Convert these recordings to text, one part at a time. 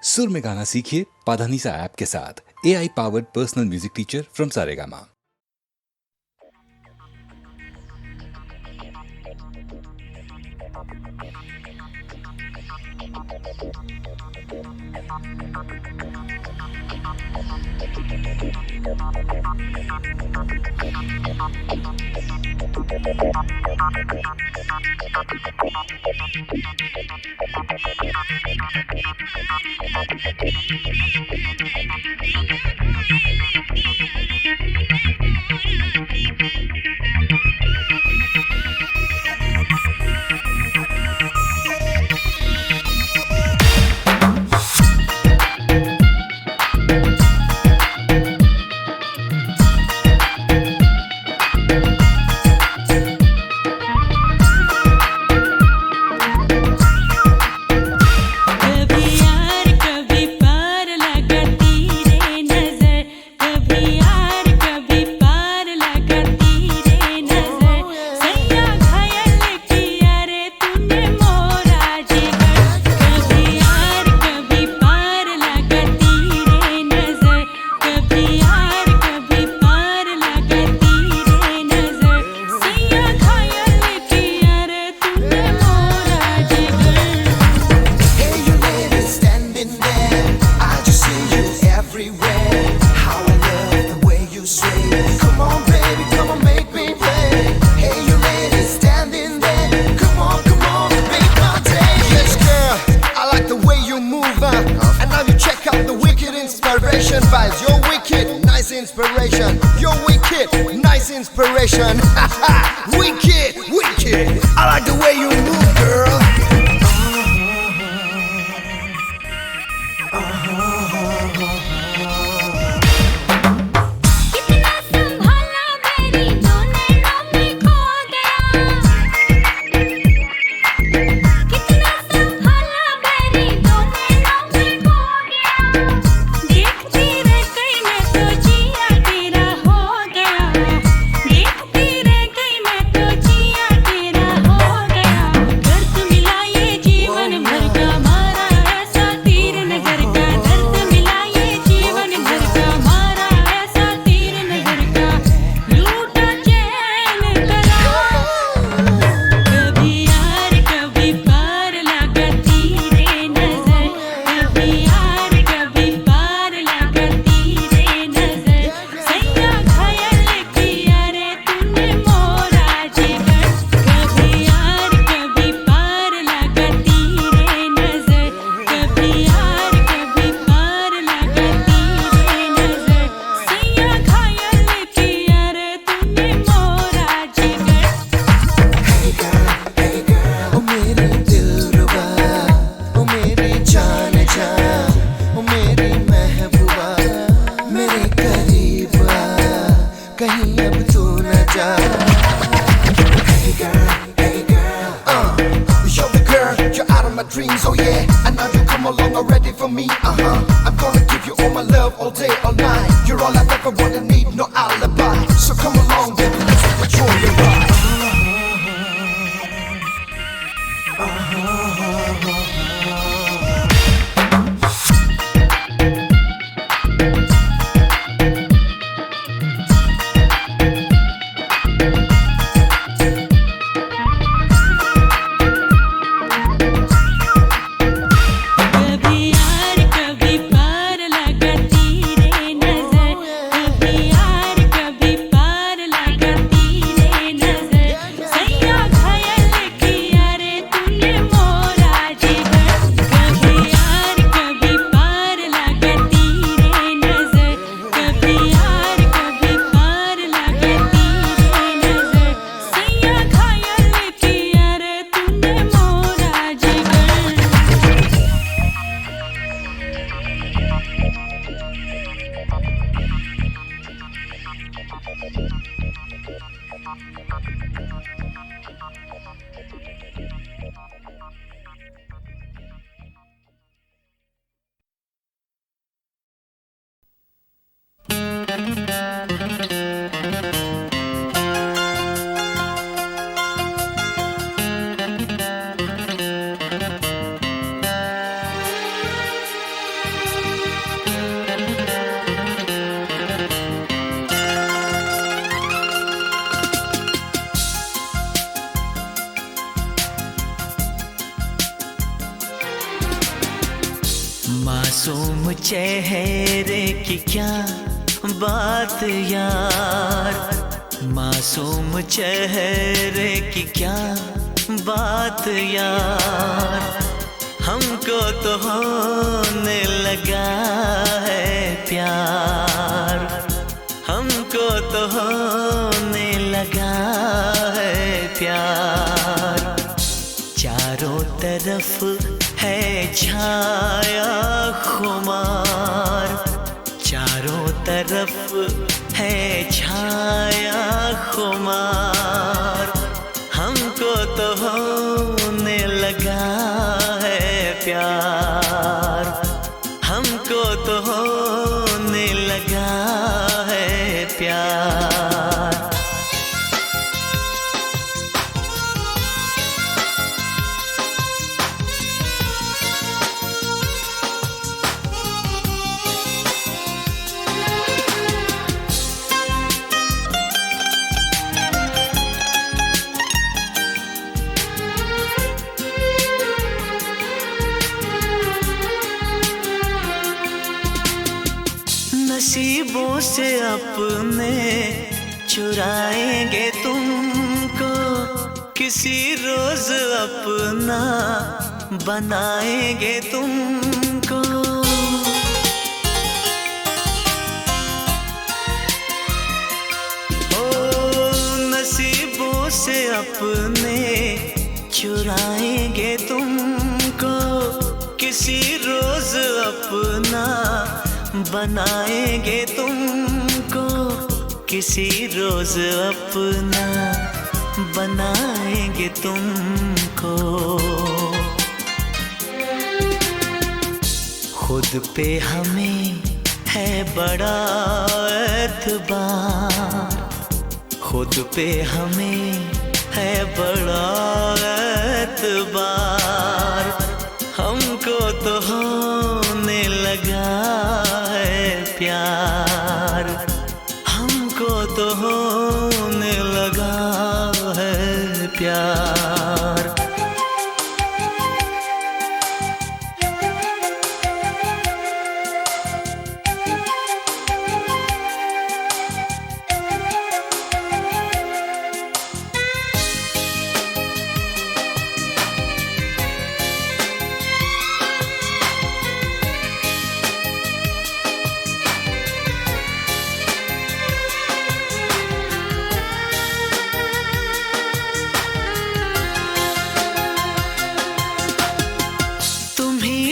सुर में गाना सीखिए पाधानीसा ऐप के साथ। AI powered personal music teacher from Saregama. Vibes, you're wicked, nice inspiration. You're wicked, nice inspiration. Wicked, wicked. I like the way you move, girl. Dreams, oh yeah, and now you come along already for me, I'm gonna give you all my love all day, all night. You're all I've ever wanted, need no alibi. So come along, baby, let's enjoy your ride. कभी यार कभी पार लगाती रे नजर, कभी यार मासूम चेहरे की क्या बात यार, मासूम चेहरे की क्या बात यार, हमको तो होने लगा है प्यार, हमको तो होने लगा है प्यार। चारों तरफ है छाया खुमार, चारों तरफ है छाया खुमार, हमको तो होने लगा है प्यार, हमको तो होने लगा है प्यार। नसीबों से अपने चुराएंगे तुमको, किसी रोज अपना बनाएंगे तुमको। ओ नसीबों से अपने चुराएंगे तुमको, किसी रोज अपना बनाएंगे तुमको, किसी रोज अपना बनाएंगे तुमको। खुद पे हमें है बड़ा एतबार, खुद पे हमें है बड़ा एतबार, हमको तो होने लगा है प्यार, हमको तो होने लगा है प्यार।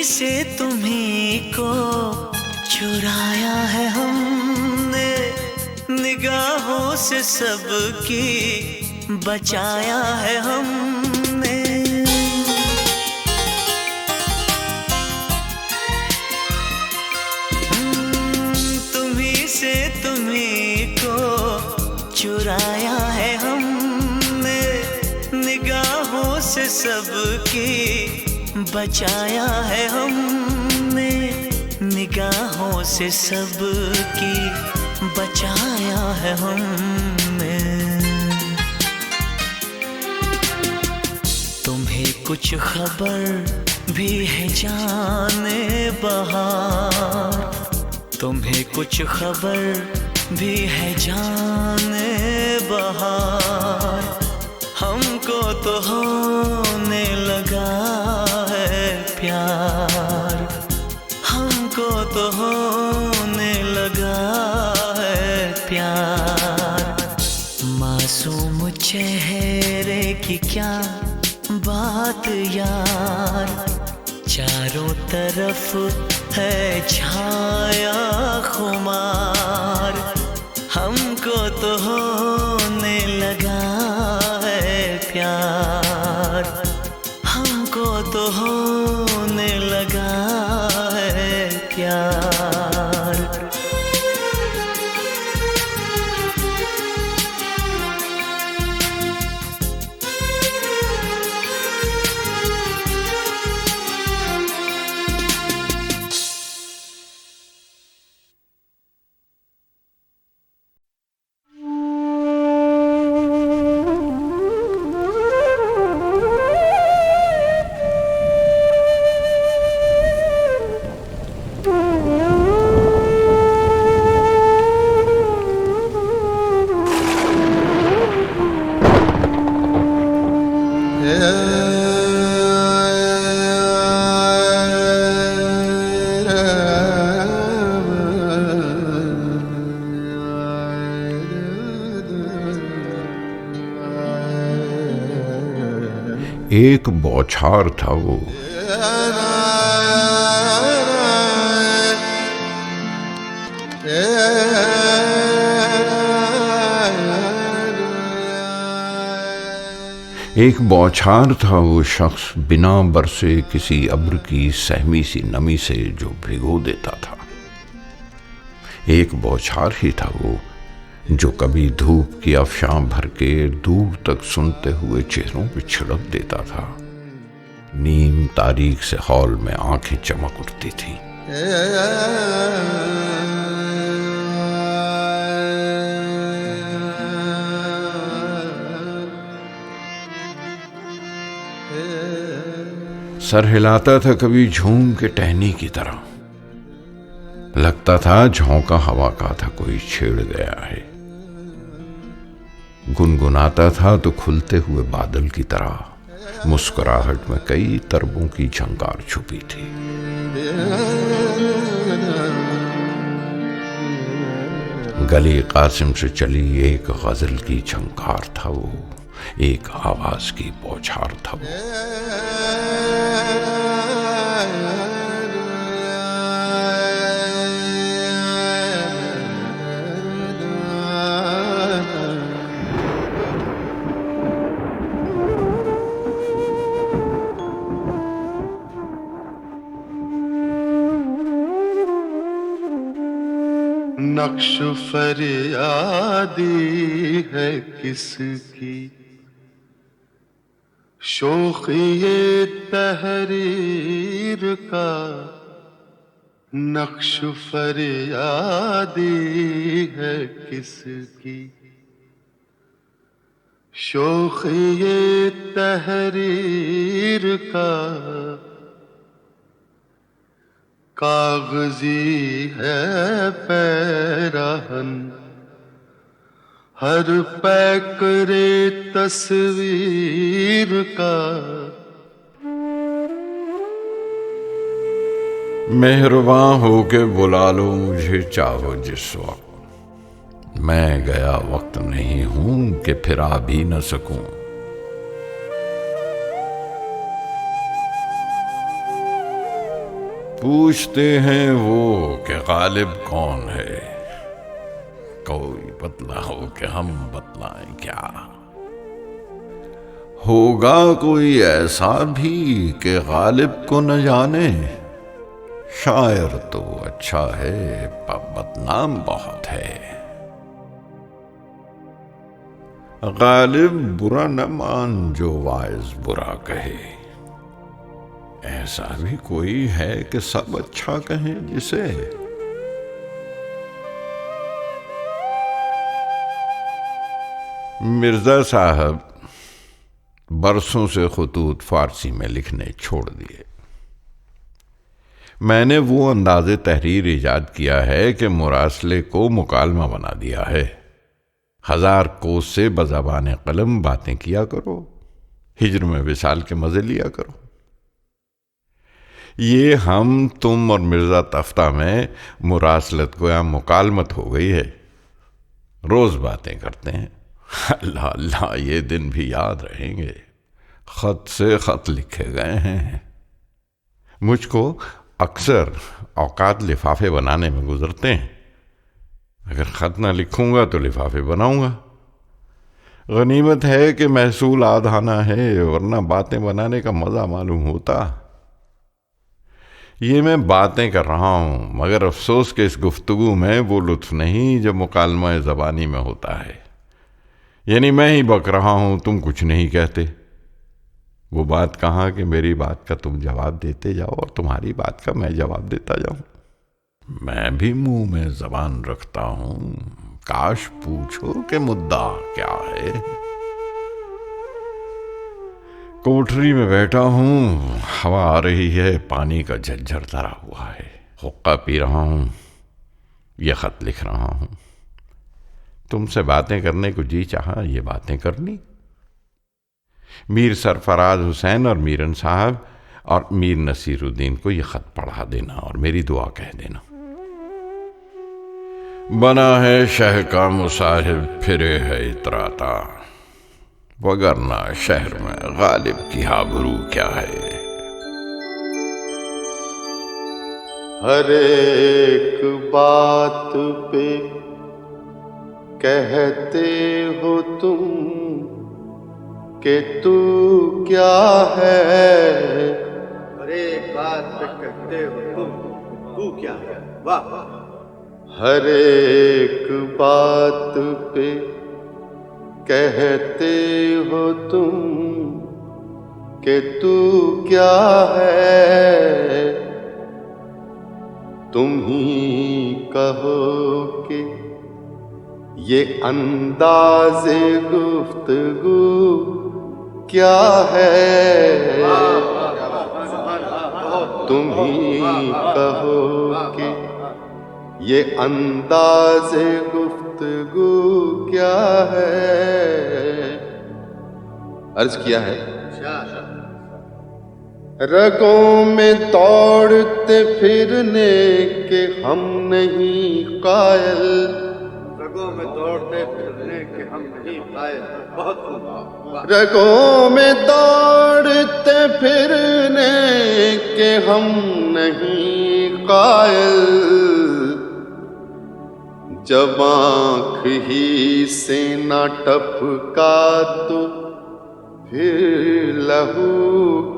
से तुम्हीं को चुराया है हमने, निगाहों से सबकी बचाया है हमने। तुम्हीं से तुम्हीं को चुराया है हमने, निगाहों से सबकी बचाया है हमने, निगाहों से सबकी बचाया है हमने। तुम्हें कुछ खबर भी है जाने बहार, तुम्हें कुछ खबर भी है जाने बहार, हमको तो होने लगा है प्यार, हमको तो होने लगा है प्यार। मासूम चेहरे की क्या बात यार, चारों तरफ है छाया खुमार, हमको तो होने लगा है प्यार, हमको तो होने लगा है प्यार। एक बौछार था वो, एक बौछार था वो शख्स बिना बरसे किसी अब्र की सहमी सी नमी से जो भिगो देता था। एक बौछार ही था वो जो कभी धूप की अफशां भर के दूर तक सुनते हुए चेहरों पे छिड़क देता था। नीम तारीख से हॉल में आंखें चमक उठती थी। सर हिलाता था कभी झूम के टहनी की तरह, लगता था झोंका हवा का था कोई छेड़ गया है। गुनगुनाता था तो खुलते हुए बादल की तरह, मुस्कुराहट में कई तरबों की झंकार छुपी थी। गली कासिम से चली एक गजल की झंकार था वो, एक आवाज की बौछार था वो। नक्श फरियादी है किसकी, शोखिए तहरीर का। नक्श फरियादी है किसकी, शोखिए तहरीर का। कागजी है पैराहन हर पैकरे तस्वीर का। मेहरबान होके बुला लो मुझे चाहो जिस वक्त, मैं गया वक्त नहीं हूं कि फिर आ भी न सकूं। पूछते हैं वो कि गालिब कौन है, कोई बतलाओ कि हम बतलाएं क्या। होगा कोई ऐसा भी कि गालिब को न जाने, शायर तो अच्छा है पर बदनाम बहुत है। गालिब बुरा न मान जो वाइज बुरा कहे, ऐसा भी कोई है कि सब अच्छा कहें जिसे। मिर्जा साहब बरसों से खुतूत फारसी में लिखने छोड़ दिए। मैंने वो अंदाज़े तहरीर इजाद किया है कि मुरासले को मुकालमा बना दिया है। 1000 कोस से बज़बान कलम बातें किया करो, हिज्र में विसाल के मजे लिया करो। ये हम तुम और मिर्जा तफ्ता में मुरासलत गोया मुकालमत हो गई है। रोज बातें करते हैं। अल्लाह अल्लाह ये दिन भी याद रहेंगे। खत से खत लिखे गए हैं। मुझको अक्सर औकात लिफाफे बनाने में गुजरते हैं। अगर खत ना लिखूंगा तो लिफाफे बनाऊंगा। गनीमत है कि महसूल आधाना है, वरना बातें बनाने का मजा मालूम होता। ये मैं बातें कर रहा हूं, मगर अफसोस के इस गुफ्तगू में वो लुत्फ नहीं जो मुकालमा ज़बानी में होता है। यानी मैं ही बक रहा हूं, तुम कुछ नहीं कहते। वो बात कहाँ कि मेरी बात का तुम जवाब देते जाओ और तुम्हारी बात का मैं जवाब देता जाऊं। मैं भी मुंह में जबान रखता हूं, काश पूछो कि मुद्दा क्या है। कोठरी में बैठा हूं, हवा आ रही है, पानी का झज्झर धरा हुआ है। हुक्का पी रहा हूं, यह खत लिख रहा हूं। तुमसे बातें करने को जी चाहा, ये बातें करनी। मीर सरफराज हुसैन और मीरन साहब और मीर नसीरुद्दीन को ये खत पढ़ा देना और मेरी दुआ कह देना। बना है शह का मुसाहिब फिरे है इतराता, वगरना शहर में गालिब की आबरू क्या है। हर एक बात पे कहते हो तुम कि तू क्या है। हर एक बात पे कहते हो तुम, तू क्या है। वाह। हर एक बात पे कहते हो तुम कि तू क्या है। तुम ही कहो कि ये अंदाज़े गुफ्तगू क्या है। तुम ही कहो कि ये अंदाज़े गुफ्तगू क्या है। अर्ज किया है, रगों में दौड़ते फिरने के हम नहीं कायल। रगों में दौड़ते फिरने के हम नहीं कायल। बहुत खूब। रगों में दौड़ते फिरने के हम नहीं कायल। जब आँख ही से ना टपका तो फिर लहू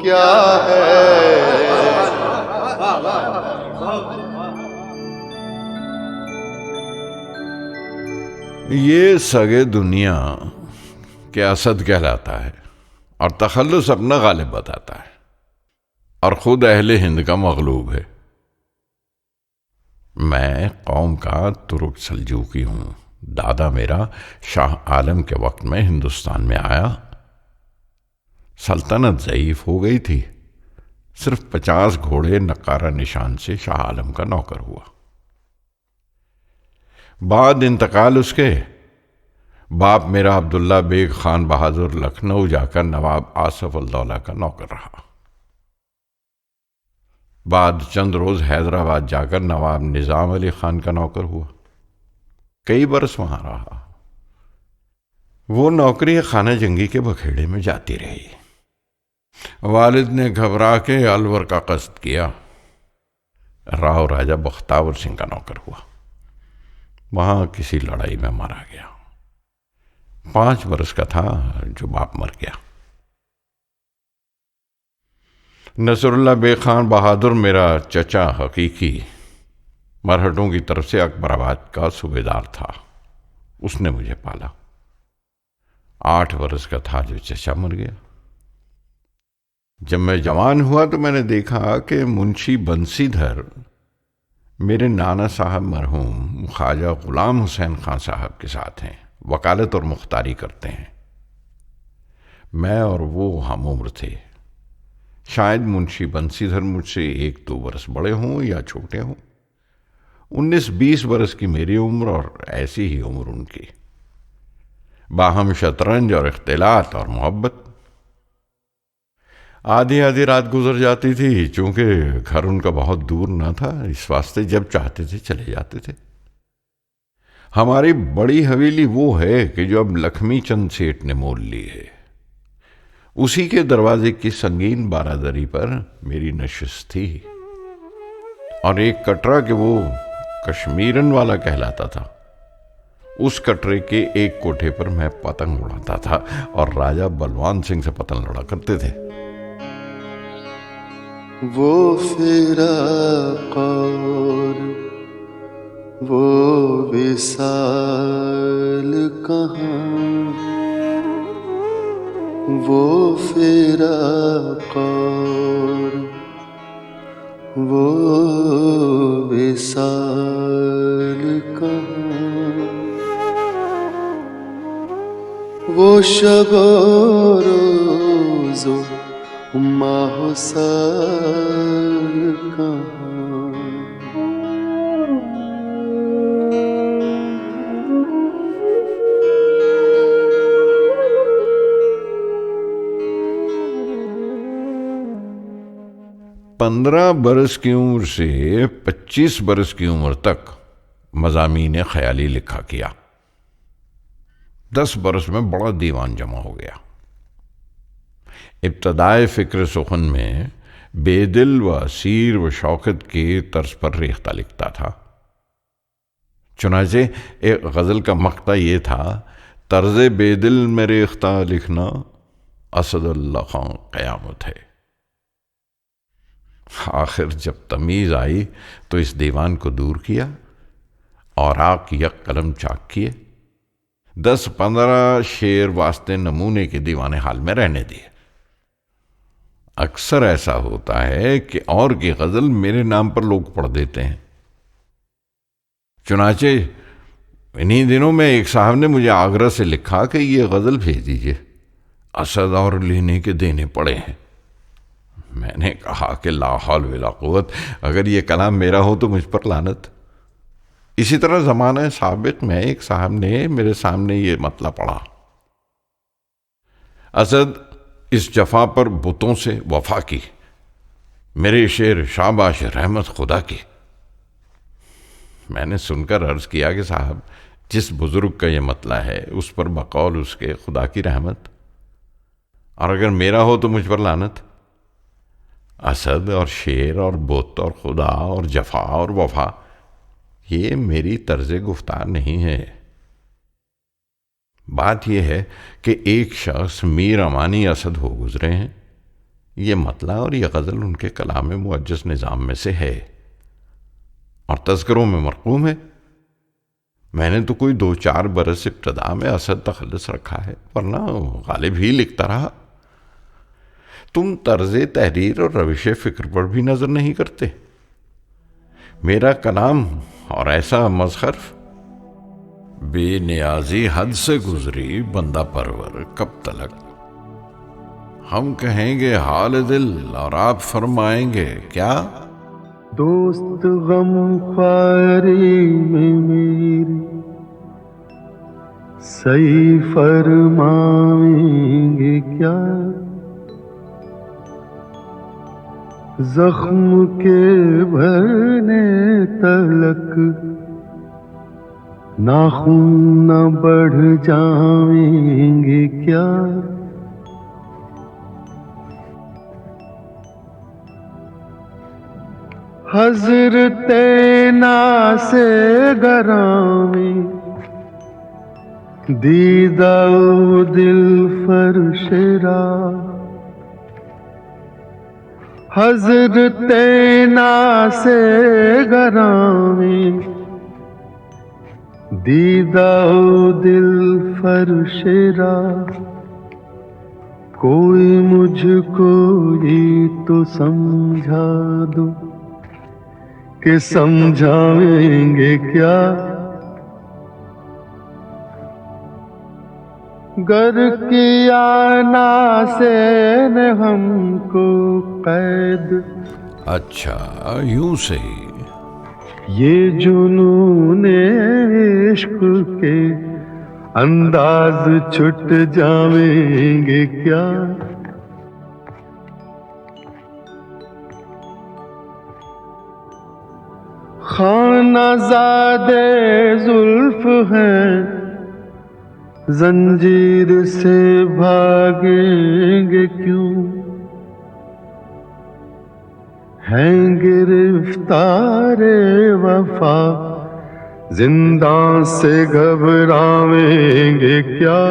क्या है। ये सगे दुनिया के असद कहलाता है और तखल्लुस अपना गालिब बताता है और खुद अहले हिंद का मगलूब है। मैं कौम का तुर्क सल्जूकी हूं। दादा मेरा शाह आलम के वक्त में हिंदुस्तान में आया। सल्तनत ज़ईफ हो गई थी। सिर्फ 50 घोड़े नकारा निशान से शाह आलम का नौकर हुआ। बाद इंतकाल उसके बाप मेरा अब्दुल्ला बेग खान बहादुर लखनऊ जाकर नवाब आसफ उल-दौला का नौकर रहा। बाद चंद रोज हैदराबाद जाकर नवाब निजाम अली खान का नौकर हुआ। कई बरस वहां रहा। वो नौकरी खाना जंगी के बखेड़े में जाती रही। वालिद ने घबरा के अलवर का कस्द किया। राव राजा बख्तावर सिंह का नौकर हुआ। वहां किसी लड़ाई में मारा गया। 5 बरस का था जो बाप मर गया। नसरुल्ला बेग खान बहादुर मेरा चचा हकीकी मरहटों की तरफ से अकबराबाद का सूबेदार था। उसने मुझे पाला। 8 बरस का था जो चचा मर गया। जब मैं जवान हुआ तो मैंने देखा कि मुंशी बंसीधर मेरे नाना साहब मरहूम ख्वाजा गुलाम हुसैन खान साहब के साथ हैं। वकालत और मुख्तारी करते हैं। मैं और वो हम उम्र थे। शायद मुंशी बंसीधर मुझसे 1-2 बरस बड़े हों या छोटे हों। 19-20 बरस की मेरी उम्र और ऐसी ही उम्र उनकी। बाहम शतरंज और इख्तिलात और मोहब्बत। आधी आधी रात गुजर जाती थी। चूंकि घर उनका बहुत दूर न था, इस वास्ते जब चाहते थे चले जाते थे। हमारी बड़ी हवेली वो है कि जो अब लक्ष्मी चंद सेठ ने मोल ली है। उसी के दरवाजे की संगीन बारादरी पर मेरी नशिस्त थी। और एक कटरा के वो कश्मीरन वाला कहलाता था। उस कटरे के एक कोठे पर मैं पतंग उड़ाता था और राजा बलवान सिंह से पतंग लड़ा करते थे। वो फिराक और वो विसाल कहाँ। वो फिराक और वो विसाल कहाँ। वो शब रोज़ो माहो साल कहाँ। 15 बरस की उम्र से 25 बरस की उम्र तक मज़ामीन ख्याली लिखा किया। 10 बरस में बड़ा दीवान जमा हो गया। इब्तदाए फ़िक्र सुखन में बेदिल व असीर व शौकत के तर्ज पर रेख्ता लिखता था। चुनाचे एक गज़ल का मक़ता ये था, तर्ज़ बेदिल में रेख्ता लिखना असदुल्लाह खां क़यामत है। आखिर जब तमीज़ आई तो इस दीवान को दूर किया और आक यक कलम चाक किए। 10-15 शेर वास्ते नमूने के दीवाने हाल में रहने दिए। अक्सर ऐसा होता है कि और की गज़ल मेरे नाम पर लोग पढ़ देते हैं। चुनाचे इन्हीं दिनों में एक साहब ने मुझे आगरा से लिखा कि ये गज़ल भेज दीजिए, असद और लेने के देने पड़े हैं। मैंने कहा कि ला हौल वला कुव्वत, अगर ये कलाम मेरा हो तो मुझ पर लानत। इसी तरह ज़माना साबिक़ में एक साहब ने मेरे सामने ये मतलब पढ़ा, असद इस जफा पर बुतों से वफा की, मेरे शेर शाबाश रहमत खुदा की। मैंने सुनकर अर्ज किया कि साहब, जिस बुजुर्ग का ये मतला है उस पर बकौल उसके खुदा की रहमत, और अगर मेरा हो तो मुझ पर लानत। असद और शेर और बुत और खुदा और जफा और वफा, ये मेरी तर्ज गुफ्तार नहीं है। बात यह है कि एक शख्स मीर अमानी असद हो गुजरे हैं। ये मतला और यह गज़ल उनके कलाम मुअज्जज़ निज़ाम में से है और तज़किरों में मरक़ूम है। मैंने तो कोई 2-4 बरस इब्तदा में असद तखल्लुस रखा है, वरना गालिब ही लिखता रहा। तुम तर्ज़ तहरीर और रविश फ़िक्र पर भी नज़र नहीं करते। मेरा कलाम और ऐसा मज़हर्फ, बेनियाजी हद से गुजरी बंदा परवर कब तलक। हम कहेंगे हाल दिल और आप फरमाएंगे क्या। दोस्त गम ख्वारी में मेरी सही फरमाएंगे क्या। जख्म के भरने तलक नाखून न बढ़ जाएंगे क्या। हज़रते नासे गरामी दीदा दिल फरशरा। हज़रते नासे गरामी दीदा दिल फरशरा। कोई मुझको ही तो समझा दो कि समझाएंगे क्या। गर किया नासे ने हमको कैद। अच्छा, यूं से ये जुनूने इश्क के अंदाज छुट जाएंगे क्या। खानाज़ादे जुल्फ हैं, जंजीर से भागेंगे क्यों। हैं गिरफ्तारे वफा, जिंदा से घबराएंगे क्या।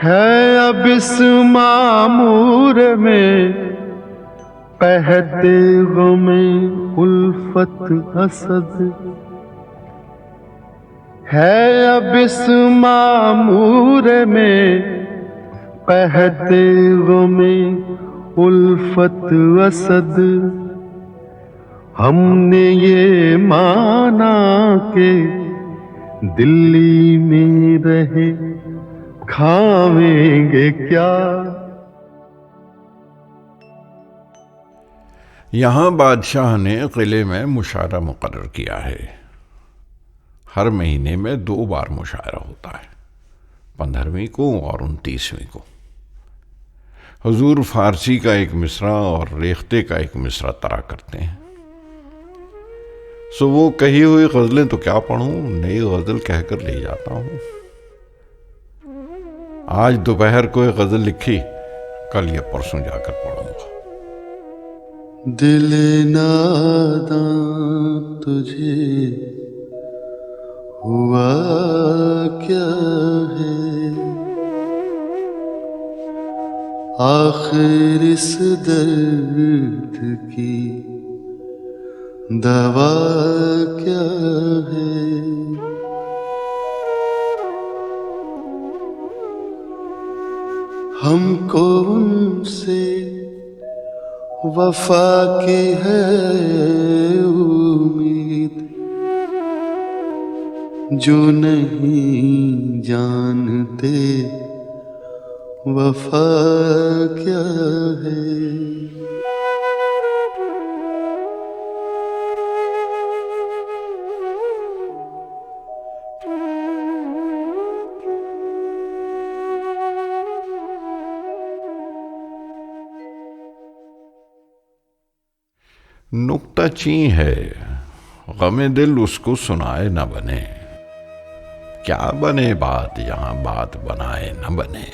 है अब इस मामूर में कहते गमे उल्फत हसद। है अब इस मामूर में कहते गमे उल्फत असद। हमने ये माना के दिल्ली में रहे खावेंगे क्या। यहाँ बादशाह ने किले में मुशायरा मुकर्रर किया है। हर महीने में 2 बार मुशायरा होता है। 15वीं को और 29वीं को। हुजूर फारसी का एक मिसरा और रेख्ते का एक मिसरा तरा करते हैं। सो वो कही हुई गजलें तो क्या पढ़ूं, नई गजल कहकर ले जाता हूं। आज दोपहर को एक गजल लिखी, कल या परसों जाकर पढ़ूंगा। दिल नादां तुझे हुआ क्या है, आखिर इस दर्द की दवा क्या है। हमको उनसे वफा की है उम्मीद, जो नहीं जानते वफा क्या है। नुक्ताची है, गमे दिल उसको सुनाए न बने, क्या बने बात यहां बात बनाए न बने।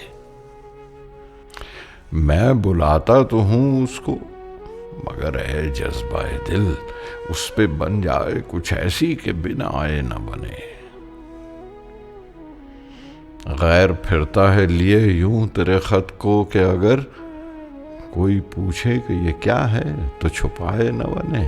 मैं बुलाता तो हूं उसको, मगर है जज्बाए दिल उस पे बन जाए कुछ ऐसी कि बिना आए न बने। गैर फिरता है लिए यूं तेरे खत को कि अगर कोई पूछे कि ये क्या है तो छुपाए न बने।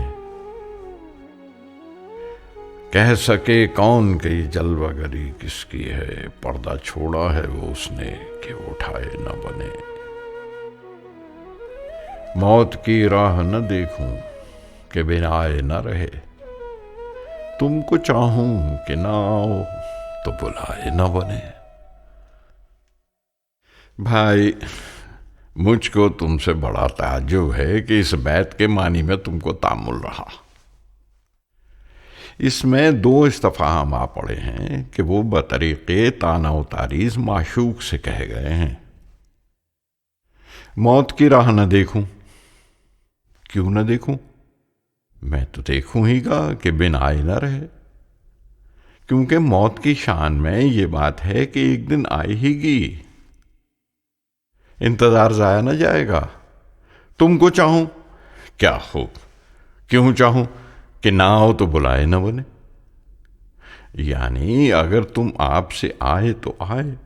कह सके कौन कि ये जलवागरी किसकी है, पर्दा छोड़ा है वो उसने कि उठाए न बने। मौत की राह न देखूं कि बिना आए न रहे, तुमको चाहूं कि ना आओ तो बुलाए न बने। भाई मुझको तुमसे बड़ा ताज्जुब है कि इस बैत के मानी में तुमको तामुल रहा। इसमें 2 इस्तफहाम आ पड़े हैं कि वो बतरीके ताना उतारीज माशूक से कहे गए हैं। मौत की राह न देखूं, क्यों न देखूं, मैं तो देखूं ही गा कि बिन आए न रहे, क्योंकि मौत की शान में ये बात है कि एक दिन आएगी, इंतजार जाया न जाएगा। तुमको चाहूं क्या हो, क्यों चाहूं कि ना आओ तो बुलाए न बने। यानी अगर तुम आपसे आए तो आए,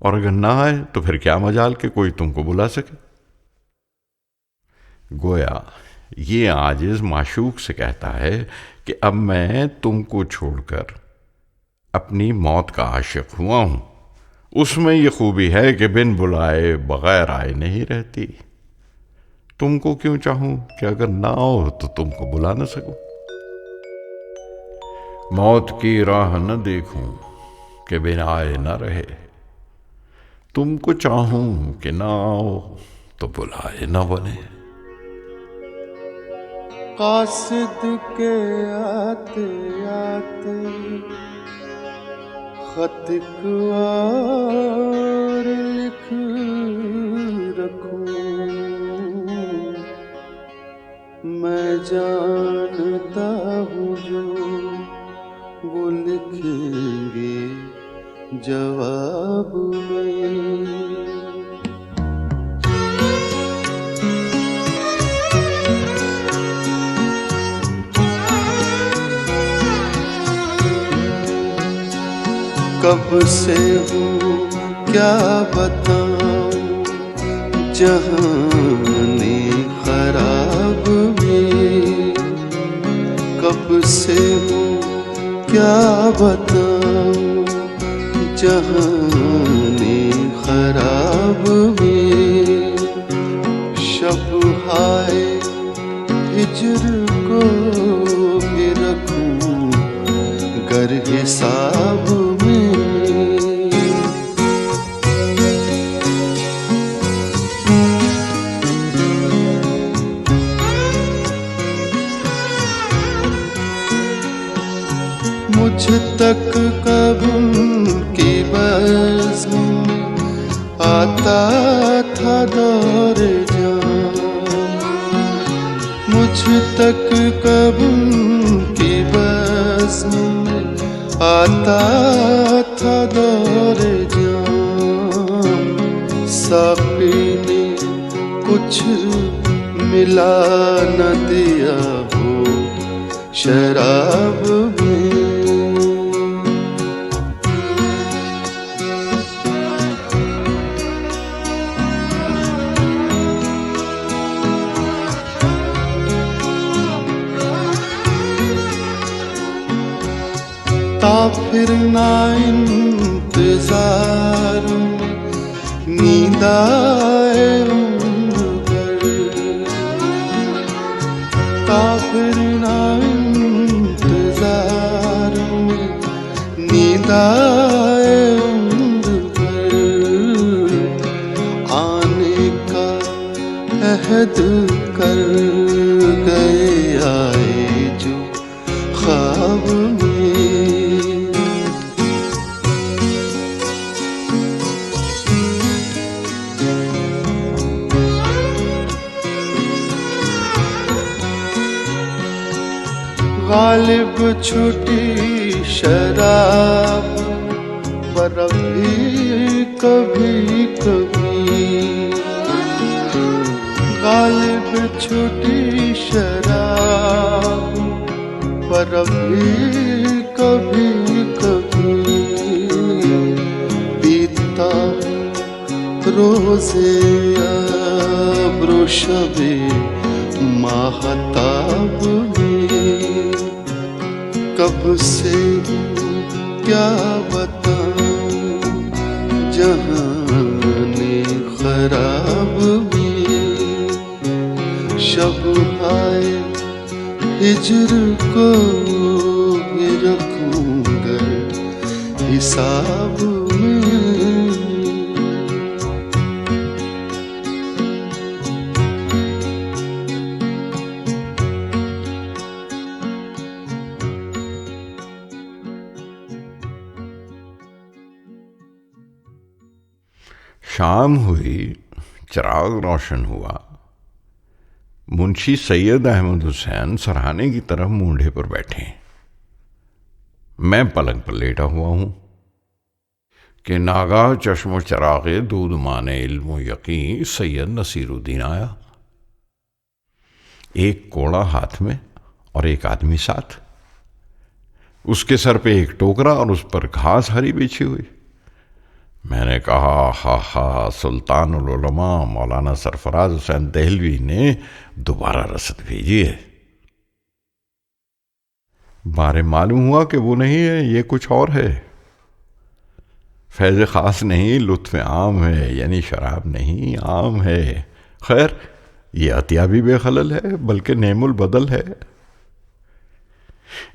और अगर ना आए तो फिर क्या मजाल के कोई तुमको बुला सके। गोया ये आजिज माशूक से कहता है कि अब मैं तुमको छोड़कर अपनी मौत का आशिक हुआ हूं। उसमें ये खूबी है कि बिन बुलाए बगैर आए नहीं रहती। तुमको क्यों चाहूं कि अगर ना हो तो तुमको बुला न सकूं। मौत की राह न देखूं कि बिन आए न रहे, तुमको चाहूं कि ना आओ तो बुलाए न बने। कासिद के आते आते खत और लिख रखूं, मैं जानता हूँ जो वो लिखेंगे जवाब में। कब से हूँ क्या बताऊं जहाने खराब में, कब से हूँ क्या बताऊं जहाने खराब में। शब हाय हिजर को भी रखूं गर हिसाब में। मुझ तक कब उनकी बज़्म में आता था दौर जान, मुझ तक कब उनकी बज़्म में आता था दौर जान। साक़ी ने कुछ मिला न दिया हो शराब में। ता फिर ना इंतजार में नींद आए उम्र भर, ता फिर ना इंतजार में नींद आए उम्र भर। आने का अहद कर गए आए जो ख्वाब में। गालिब छुटी शराब पर भी कभी कभी, गालिब छुटी शराब पर भी कभी कभी। बीतता रोज़े अब्रो शबे माहताब में। कब से क्या बताऊं जहाने खराब में। शब हाय हिजर को भी रखूंगा हिसाब में। शाम हुई, चिराग रोशन हुआ। मुंशी सैयद अहमद हुसैन सरहाने की तरफ मूंढे पर बैठे। मैं पलंग पर लेटा हुआ हूं कि नागाह चश्मो चरागे दूध माने इल्मो यकीन सैयद नसीरुद्दीन आया। एक कोड़ा हाथ में और एक आदमी साथ। उसके सर पे एक टोकरा और उस पर घास हरी बिछी हुई। मैंने कहा, हा सुल्तानुल उलमा मौलाना सरफराज हुसैन देहलवी ने दोबारा रसद भेजी है। बारे मालूम हुआ कि वो नहीं है, ये कुछ और है। फैज़ खास नहीं, लुत्फ़ आम है, यानी शराब नहीं, आम है। खैर, ये अतिया भी बेखलल है, बल्कि नेमुल बदल है।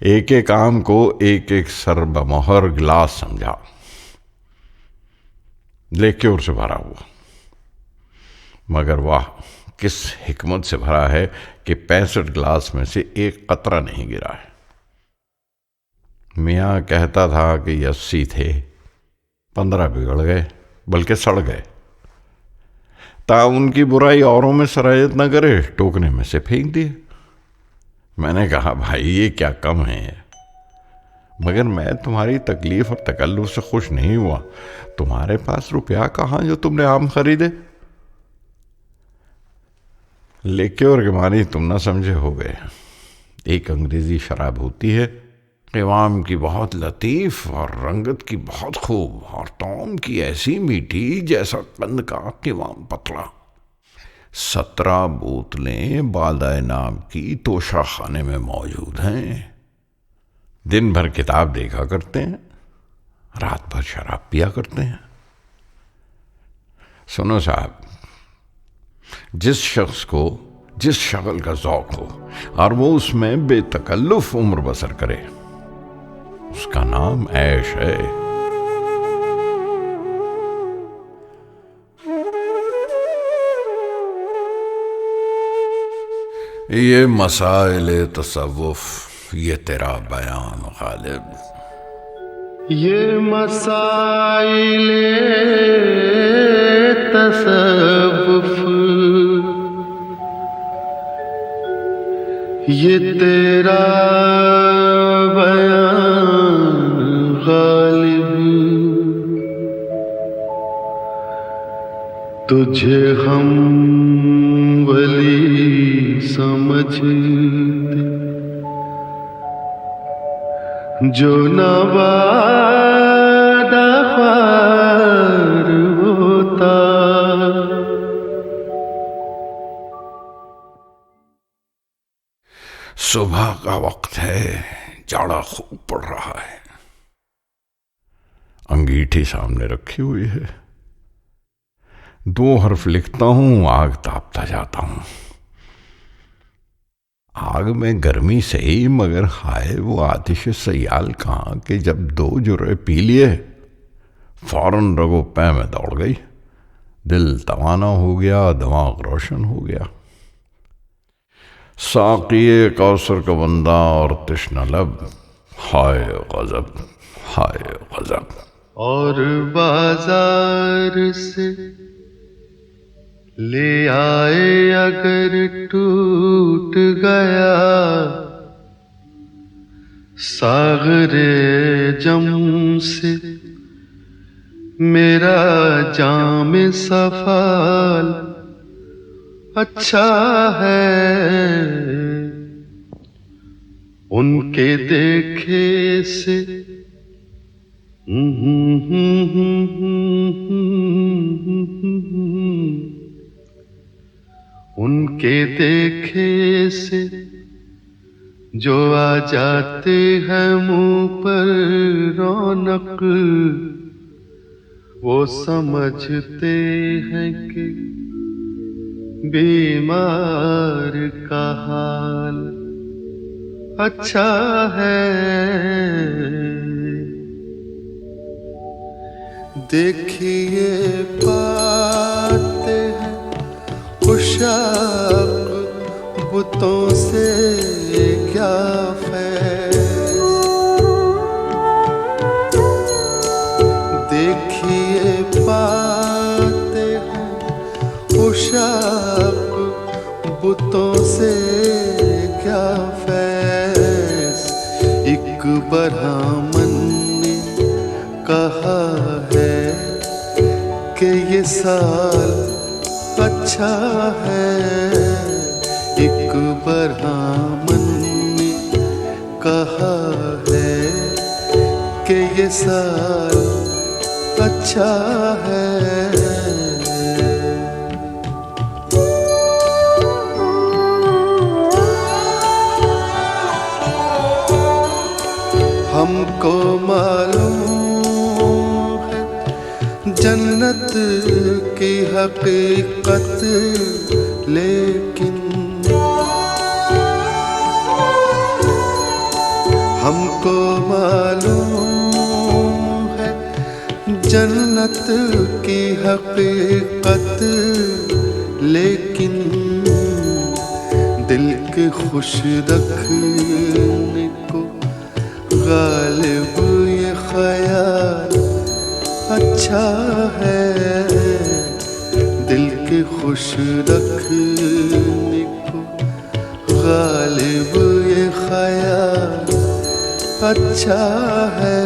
एक एक आम को एक एक सर बमोहर गिलास समझा, लेके और से भरा हुआ। मगर वाह, किस हिकमत से भरा है कि 65 गिलास में से एक कतरा नहीं गिरा है। मियाँ कहता था कि 80 थे, 15 बिगड़ गए, बल्कि सड़ गए। ता उनकी बुराई औरों में सरायत न करे, टोकने में से फेंक दिए। मैंने कहा, भाई ये क्या कम है, मगर मैं तुम्हारी तकलीफ और तकल्लुफ से खुश नहीं हुआ। तुम्हारे पास रुपया कहाँ जो तुमने आम खरीदे? लेके और गिमानी तुम ना समझे हो गए। एक अंग्रेजी शराब होती है, क़िवाम की बहुत लतीफ़ और रंगत की बहुत खूब और तौम की ऐसी मीठी जैसा कंद का क़िवाम पतला। 17 बोतलें बादाए नाम की तोशा खाने में मौजूद हैं। दिन भर किताब देखा करते हैं, रात भर शराब पिया करते हैं। सुनो साहब, जिस शख्स को जिस शक्ल का ज़ौक़ हो और वो उसमें बेतकल्लुफ़ उम्र बसर करे, उसका नाम ऐश है। ये मसाइल तसव्वुफ़, ये तेरा बयान गालिब, ये मसाइले तसव्वुफ, ये तेरा बयान गालिब, तुझे हम वली समझते जो नवादा ख्वार होता। सुबह का वक्त है, जाड़ा खूब पड़ रहा है। अंगीठी सामने रखी हुई है, 2 हर्फ लिखता हूं, आग तापता जाता हूं। आग में गर्मी से ही, मगर हाय वो आतिश सयाल कहां कि जब 2 जुर्रे पी लिए फौरन रगो पै में दौड़ गई। दिल तवाना हो गया, दिमाग रोशन हो गया। साक़िए कौसर का बंदा और तृष्णा लब, हाय गजब हाय गजब। और बाजार से ले आए अगर टूट गया सागरे जम से मेरा जाम सफाल अच्छा है। उनके देखे से उनके देखे से जो आ जाते हैं मुंह पर रौनक, वो समझते हैं कि बीमार का हाल अच्छा है। देखिए पाते हैं खुशाक बुतों से क्या फैज़। देखिए पाते हैं खुशाक बुतों से क्या फैज़। एक ब्राह्मण ने कहा है कि ये साल अच्छा है। एक ब्राह्मण ने कहा है कि ये साल अच्छा है। हमको मालूम है जन्नत की हकीकत, लेकिन हमको मालूम है जन्नत की हकीकत, लेकिन दिल के खुश रखने को गालिब ये ख्याल अच्छा है। दिल के खुश रखने को गालिब ये ख्याल अच्छा है।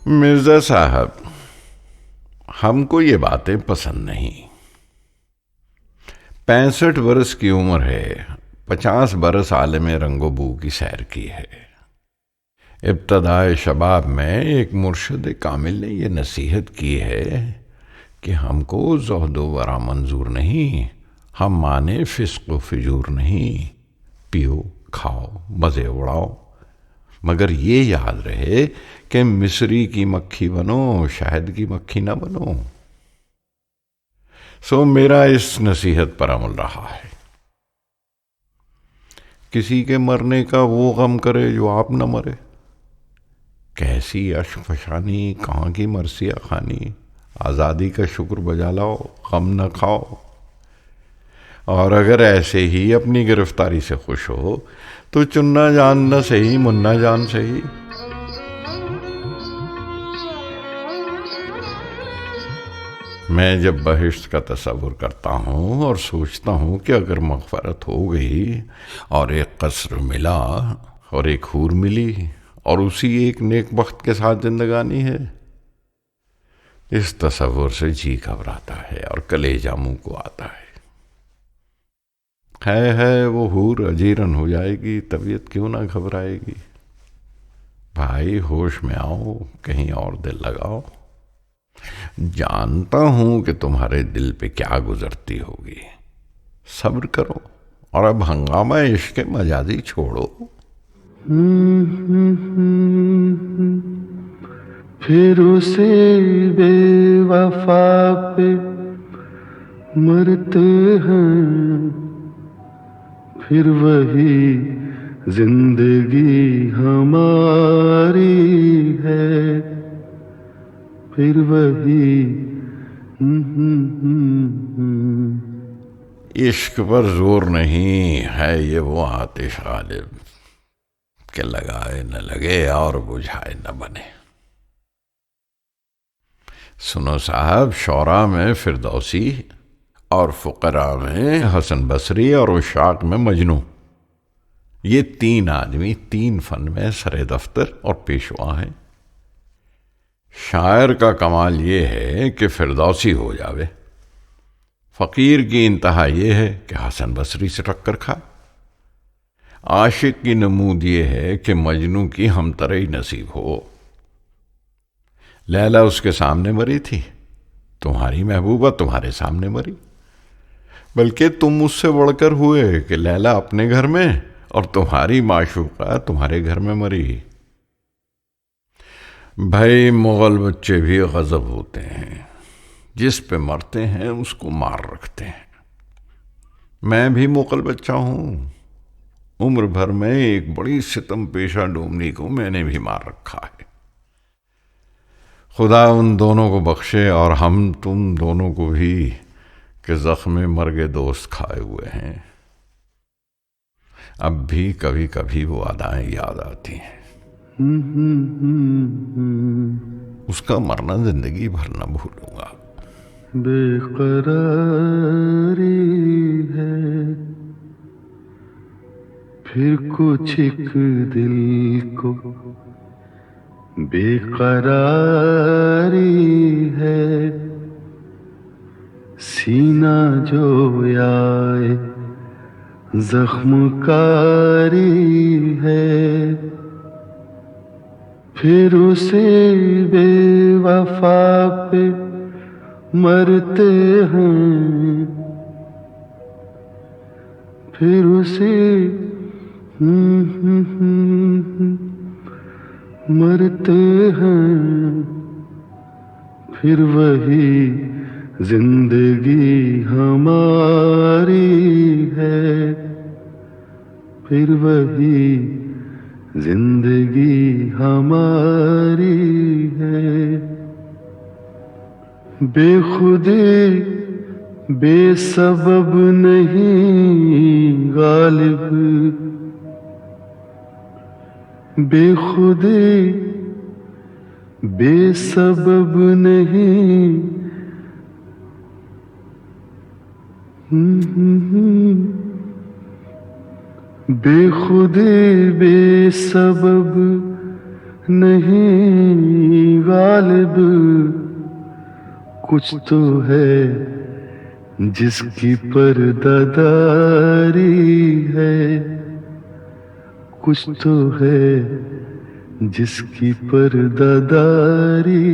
मिर्जा साहब, हमको ये बातें पसंद नहीं। 65 बरस की उम्र है, 50 बरस आलम रंगो बू की सैर की है। इब्तदाए शबाब में एक मुर्शिद कामिल ने यह नसीहत की है कि हमको ज़ुहद व वरा मंजूर नहीं, हम माने फिस्क व फिजूर नहीं। पियो खाओ मज़े उड़ाओ, मगर ये याद रहे कि मिस्री की मक्खी बनो, शहद की मक्खी ना बनो। सो मेरा इस नसीहत पर अमल रहा है, किसी के मरने का वो गम करे जो आप न मरे। कैसी अशफशानी, कहाँ की मरसिया खानी। आज़ादी का शुक्र बजा लाओ, गम न खाओ। और अगर ऐसे ही अपनी गिरफ्तारी से खुश हो तो चुन्ना जान न सही, मुन्ना जान सही। मैं जब बहिश्त का तस्वुर करता हूँ और सोचता हूँ कि अगर मग़फ़रत हो गई और एक कसर मिला और एक हूर मिली और उसी एक नेक बख्त के साथ जिंदगानी है, इस तस्वुर से जी घबराता है और कलेजा मुंह को आता है। वो हूर अजीरन हो जाएगी, तबीयत क्यों ना घबराएगी। भाई होश में आओ, कहीं और दिल लगाओ। जानता हूं कि तुम्हारे दिल पे क्या गुजरती होगी, सब्र करो और अब हंगामा इश्क मजाजी छोड़ो। फिर उसे बेवफा पे मरते हैं, फिर वही जिंदगी हमारी है, फिर वही। इश्क पर जोर नहीं है ये वो आतिश गालिब के लगाए न लगे और बुझाए न बने। सुनो साहब, शौरा में फिरदौसी और फुकरा में हसन बसरी और उशाक में मजनू, ये तीन आदमी तीन फन में सरे दफ्तर और पेशवा हैं। शायर का कमाल ये है कि फिरदौसी हो जावे, फकीर की इंतहा ये है कि हसन बसरी से टक्कर खा, आशिक की नमूद ये है कि मजनू की हमतरई नसीब हो। लैला उसके सामने मरी थी, तुम्हारी महबूबा तुम्हारे सामने मरी, बल्कि तुम उससे बढ़कर हुए कि लैला अपने घर में और तुम्हारी माशूका तुम्हारे घर में मरी। भाई मुगल बच्चे भी गजब होते हैं, जिस पे मरते हैं उसको मार रखते हैं। मैं भी मुगल बच्चा हूं, उम्र भर में एक बड़ी सितम पेशा डोमनी को मैंने भी मार रखा है। खुदा उन दोनों को बख्शे और हम तुम दोनों को भी कि जख्म मर्गे दोस्त खाए हुए हैं। अब भी कभी कभी वो अदाएं याद आती हैं, उसका मरना जिंदगी भर न भूलूंगा। बेकरारी है, फिर कुछ एक दिल को बेकरारी है, सीना जो आए जख्मकारी है, फिर उसे बेवफा पे मरते हैं, फिर उसे मरते हैं, फिर वही जिंदगी हमारी है, फिर वही जिंदगी हमारी है। बेखुदी बेसबब नहीं गालिब, बेखुदी बेसबब नहीं, बेखुदी बेसबब नहीं गालिब, कुछ तो है जिसकी पर्दादारी है, कुछ तो है जिसकी पर्दादारी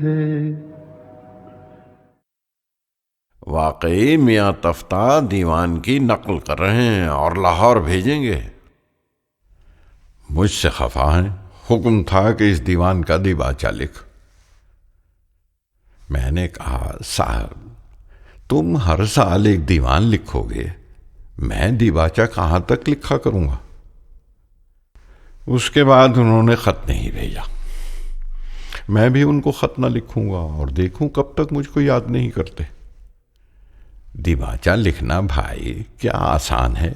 है। वाकई मियाँ तफ्ता दीवान की नकल कर रहे हैं और लाहौर भेजेंगे। मुझसे खफा हैं। हुक्म था कि इस दीवान का दिबाचा लिख। मैंने कहा, साहब तुम हर साल एक दीवान लिखोगे, मैं दिबाचा कहां तक लिखा करूंगा। उसके बाद उन्होंने खत नहीं भेजा। मैं भी उनको खत ना लिखूंगा और देखूं कब तक मुझको याद नहीं करते। दिबाचा लिखना भाई क्या आसान है,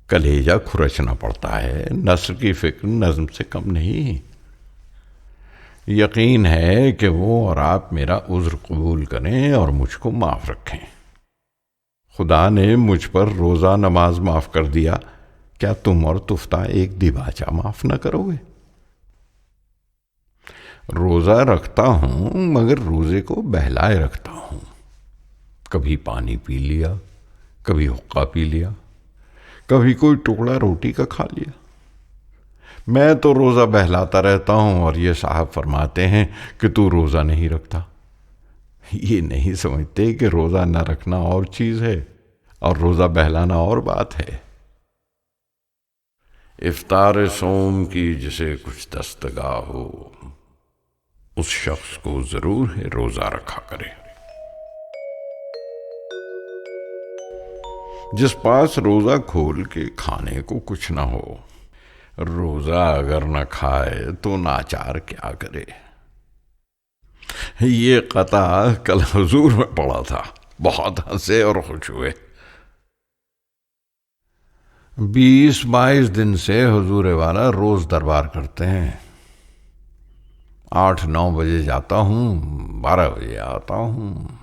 कलेजा खुरचना पड़ता है। नस्र की फिक्र नज्म से कम नहीं। यकीन है कि वो और आप मेरा उज्र कबूल करें और मुझको माफ रखें। खुदा ने मुझ पर रोजा नमाज माफ कर दिया, क्या तुम और तुफ्ता एक दिबाचा माफ न करोगे? रोजा रखता हूं मगर रोजे को बहलाए रखता हूं। कभी पानी पी लिया, कभी हुक्का पी लिया, कभी कोई टुकड़ा रोटी का खा लिया। मैं तो रोजा बहलाता रहता हूं और ये साहब फरमाते हैं कि तू रोजा नहीं रखता। ये नहीं समझते कि रोजा न रखना और चीज है और रोजा बहलाना और बात है। इफ्तार सोम की जिसे कुछ दस्तगाह हो, उस शख्स को जरूर है रोजा रखा करे। जिस पास रोजा खोल के खाने को कुछ ना हो, रोजा अगर न खाए तो नाचार क्या करे। ये कता कल हुजूर में पड़ा था, बहुत हंसे और खुश हुए। 20-22 दिन से हुजूर वाला रोज दरबार करते हैं। 8-9 बजे जाता हूं, 12 बजे आता हूं।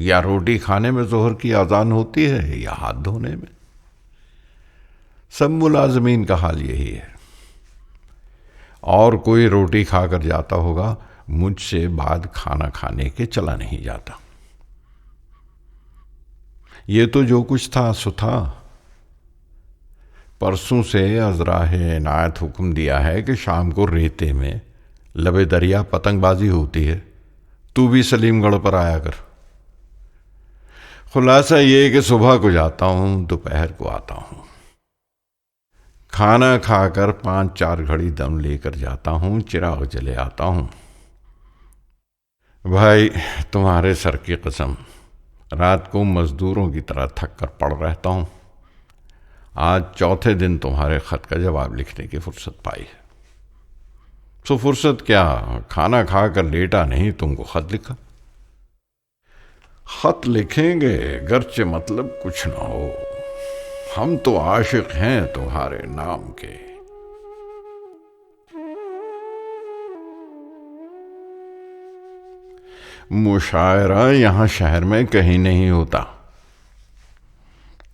या रोटी खाने में जोहर की अजान होती है या हाथ धोने में। सब मुलाजमीन का हाल यही है। और कोई रोटी खाकर जाता होगा, मुझसे बाद खाना खाने के चला नहीं जाता। ये तो जो कुछ था सो था। परसों से अजराह इनायत हुक्म दिया है कि शाम को रेते में लबे दरिया पतंगबाजी होती है, तू भी सलीमगढ़ पर आया कर। खुलासा ये कि सुबह को जाता हूं, दोपहर को आता हूं। खाना खाकर 5-4 घड़ी दम लेकर जाता हूं, चिराग जले आता हूं। भाई तुम्हारे सर की कसम, रात को मजदूरों की तरह थक कर पड़ रहता हूं। आज चौथे दिन तुम्हारे खत का जवाब लिखने की फुर्सत पाई है। सो फुर्सत क्या, खाना खाकर लेटा नहीं, तुमको खत लिखा। खत लिखेंगे गर्चे मतलब कुछ ना हो, हम तो आशिक हैं तुम्हारे नाम के। मुशायरा यहां शहर में कहीं नहीं होता।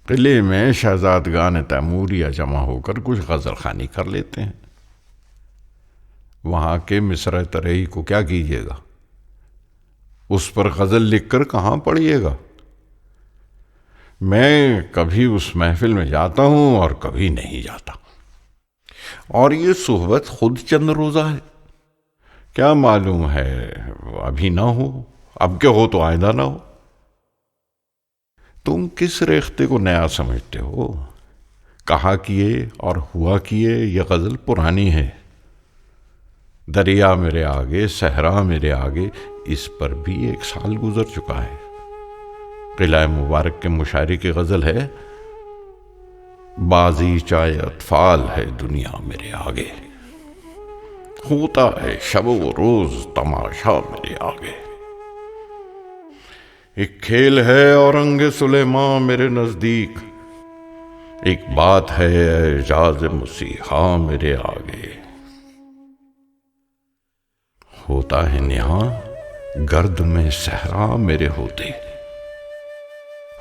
किले में शहजादगान तैमूरिया जमा होकर कुछ गजल खानी कर लेते हैं। वहां के मिसर तरेई को क्या कीजिएगा, उस पर गजल लिखकर कहां पढ़िएगा। मैं कभी उस महफिल में जाता हूं और कभी नहीं जाता। और ये सोहबत खुद चंद रोजा है, क्या मालूम है अभी ना हो, अब क्या हो तो आइंदा ना हो। तुम किस रेख्ते को नया समझते हो। कहा किए और हुआ किए यह गजल पुरानी है। दरिया मेरे आगे, सहरा मेरे आगे, इस पर भी 1 साल गुजर चुका है। किला मुबारक के मुशायरे की गजल है, बाजी चाहे अतफाल है दुनिया मेरे आगे, होता है शब व रोज तमाशा मेरे आगे। एक खेल है औरंगे सुलेमान मेरे नजदीक, एक बात है एजाज मसीहा मेरे आगे। होता है निहा गर्द में सहरा मेरे होते,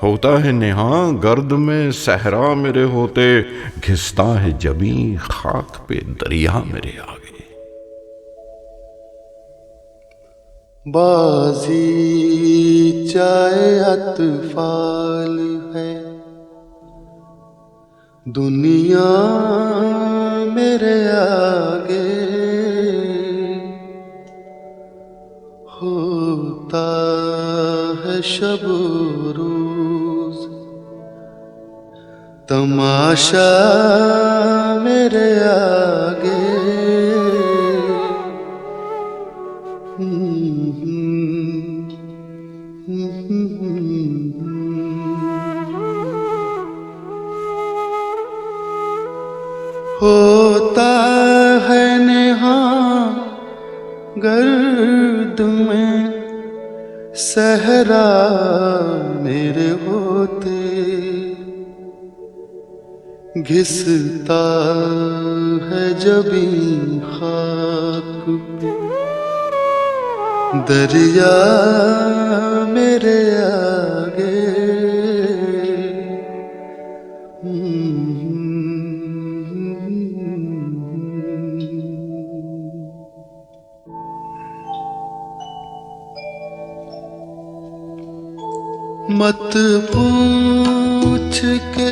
होता है नेहा गर्द में सहरा मेरे होते, घिसता है जबी खाक पे दरिया मेरे आगे। बाजी चाहे अतफाल है दुनिया मेरे आगे, होता है शब रोज तमाशा मेरे आगे होता है नेहा गर्द में सहरा मेरे होते, घिसता है जबी खाक पे दरिया मेरे आगे। मत पूछ के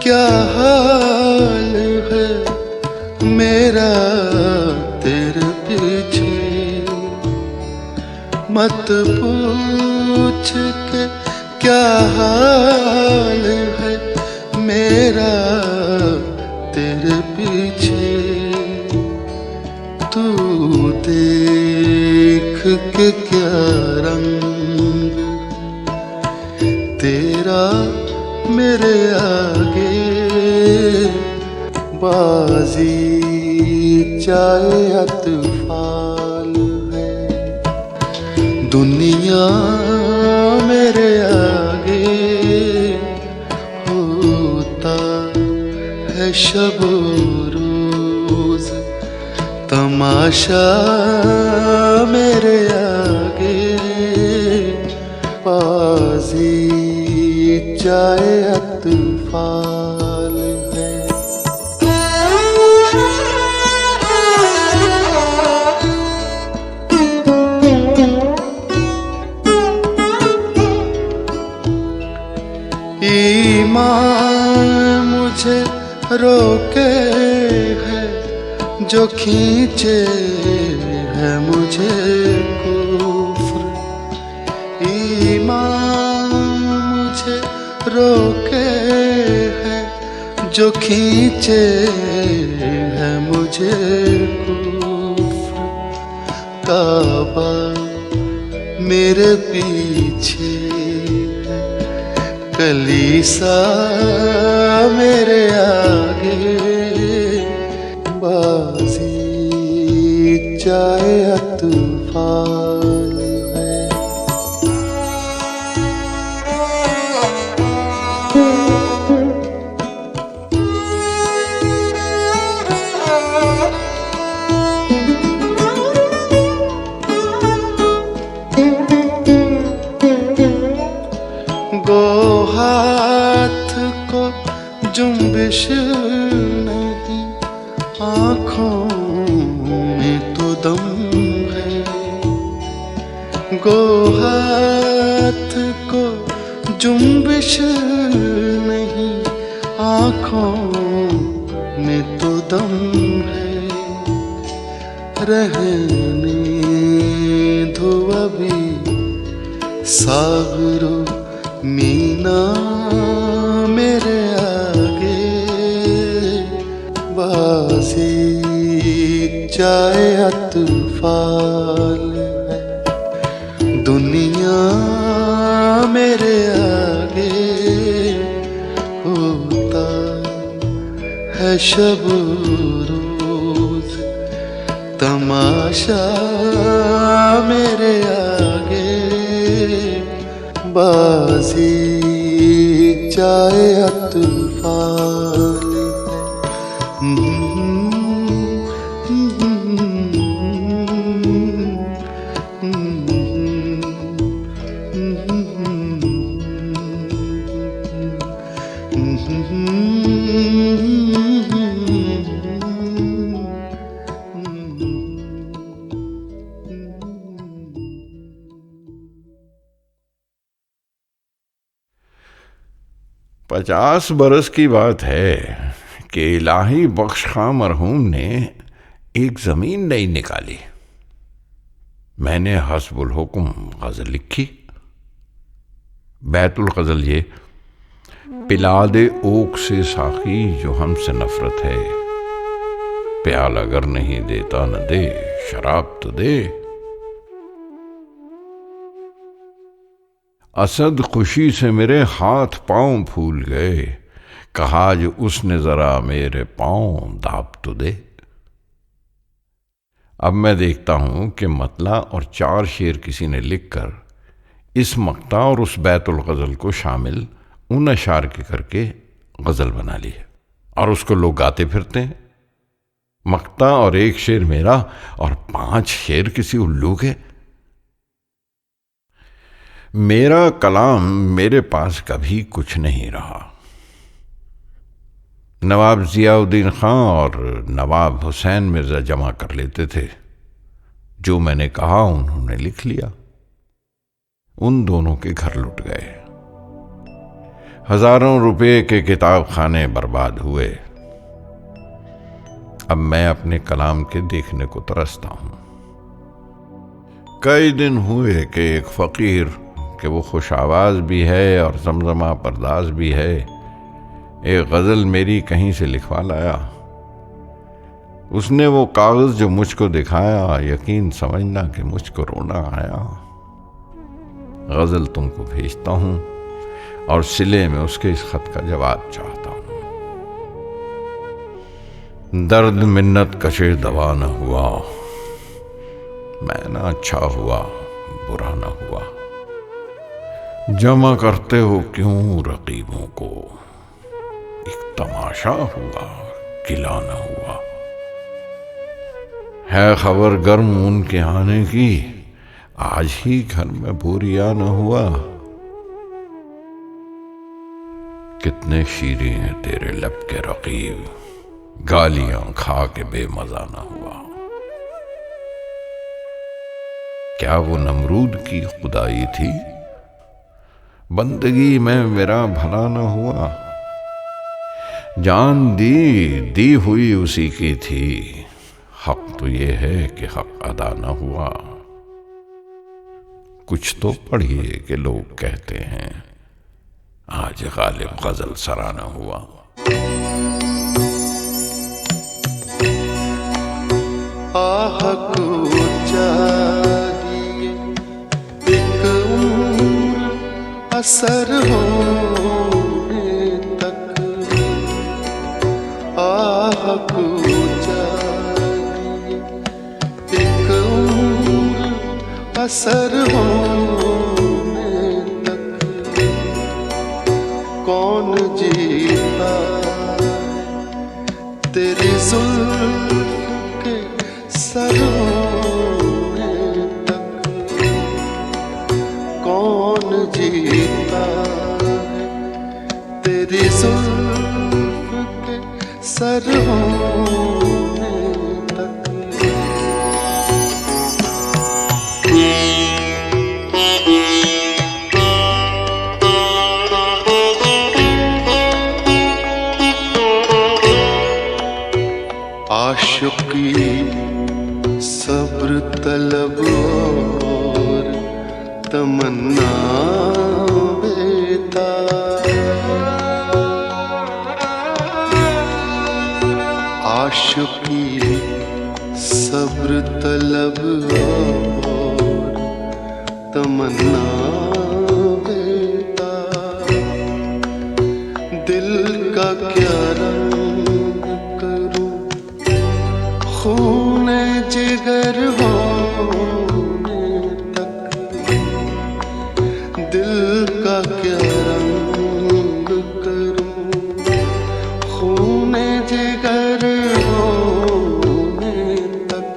क्या हाल है मेरा तेरे पीछे, मत पूछ के क्या हाल है मेरा तेरे पीछे। तू देख के क्या रंग तेरा मेरे आगे, बाजी चाहे अतफाल है दुनिया मेरे आगे। होता है शब रोज तमाशा मेरे आगे, बाजी चाहे अतफाल है। ईमान मुझे रोके है जो खींचे है मुझे कुफ्र, ईमान मुझे रोके है जो खींचे है मुझे कुफ्र। काबा मेरे पीछे कलीसा मेरे आगे, बाजी चाहे अतफाल है। गो हाथ को जुम्बिश नहीं, आँखों में तो दम है। गो हाथ को जुम्बिश नहीं, आँखों में तो दम है। रहने दो अभी सागरो मीना मेरे आगे, बाजी चाहे अतफाल है दुनिया मेरे आगे। होता है शब रोज तमाशा मेरे आगे, बाजी चाहे अतफाल पचास बरस की बात है कि इलाही बख्श खां मरहूम ने एक जमीन नहीं निकाली। मैंने हस्बुल हुक्म गजल लिखी। बैतुल गजल ये पिला दे ओक से साकी जो हमसे नफरत है, प्याल अगर नहीं देता न दे, शराब तो दे। असद खुशी से मेरे हाथ पांव फूल गए, कहा जो उसने जरा मेरे पांव दाब तो दे। अब मैं देखता हूं कि मतला और 4 शेर किसी ने लिखकर इस मक्ता और उस बैतुल गजल को शामिल उन अशार के करके गजल बना ली है और उसको लोग गाते फिरते हैं। मक्ता और 1 शेर मेरा और 5 शेर किसी उल्लू के। मेरा कलाम मेरे पास कभी कुछ नहीं रहा। नवाब जियाउद्दीन खां और नवाब हुसैन मिर्जा जमा कर लेते थे, जो मैंने कहा उन्होंने लिख लिया। उन दोनों के घर लुट गए, हजारों रुपए के किताब खाने बर्बाद हुए। अब मैं अपने कलाम के देखने को तरसता हूं। कई दिन हुए कि एक फकीर कि वो खुश आवाज भी है और जमजमा परदाज भी है, एक गजल मेरी कहीं से लिखवा लाया। उसने वो कागज जो मुझको दिखाया, यकीन समझना कि मुझको रोना आया। गजल तुमको भेजता हूं और सिले में उसके इस खत का जवाब चाहता हूं। दर्द मिन्नत कशे दवा न हुआ, मैं ना अच्छा हुआ बुरा न हुआ। जमा करते हो क्यों रकीबों को, एक तमाशा हुआ किला न हुआ। है खबर गर्म उनके आने की, आज ही घर में बोरिया न हुआ। कितने शीरे हैं तेरे लब के रकीब, गालियां खा के बेमजा न हुआ। क्या वो नमरूद की खुदाई थी, बंदगी में मेरा भला न हुआ। जान दी हुई उसी की थी, हक तो ये है कि हक अदा न हुआ। कुछ तो पढ़िए कि लोग कहते हैं, आज गालिब गजल सराना हुआ। आह को चाहिए एक उम्र असर होने तक, आह को चाहिए एक उम्र असर होने तक। कौन जीता तेरी जुल्फ के सर होने तक, कौन जीता है तेरी जुल्फ के सर होने तक। आशिकी सब्र तलब और तमन्ना बेताब, आशिकी सब्र तलब और तमन्ना बेताब। दिल का क्या रंग करूं, खून जिगर होने तक। दिल का क्या रंग करूं, खून जिगर होने तक।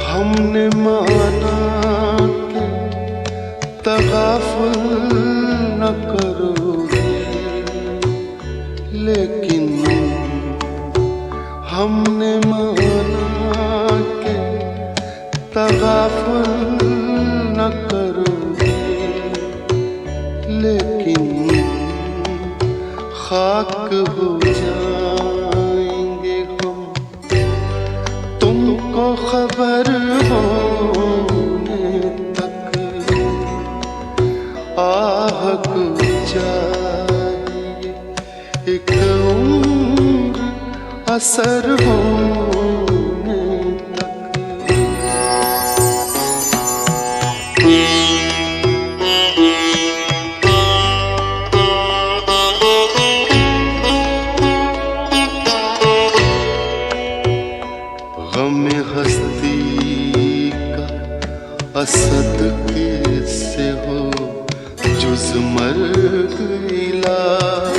हमने माना कि तगाफुल न करोगे, लेकिन हमने माना कि तगाफुल न करोगे, लेकिन खाक हो जा खबर होने तक आह को चाहिए एक उम्र असर होने तक। गम हस्ती का असद कैसे हो जुज मर्ग इलाज।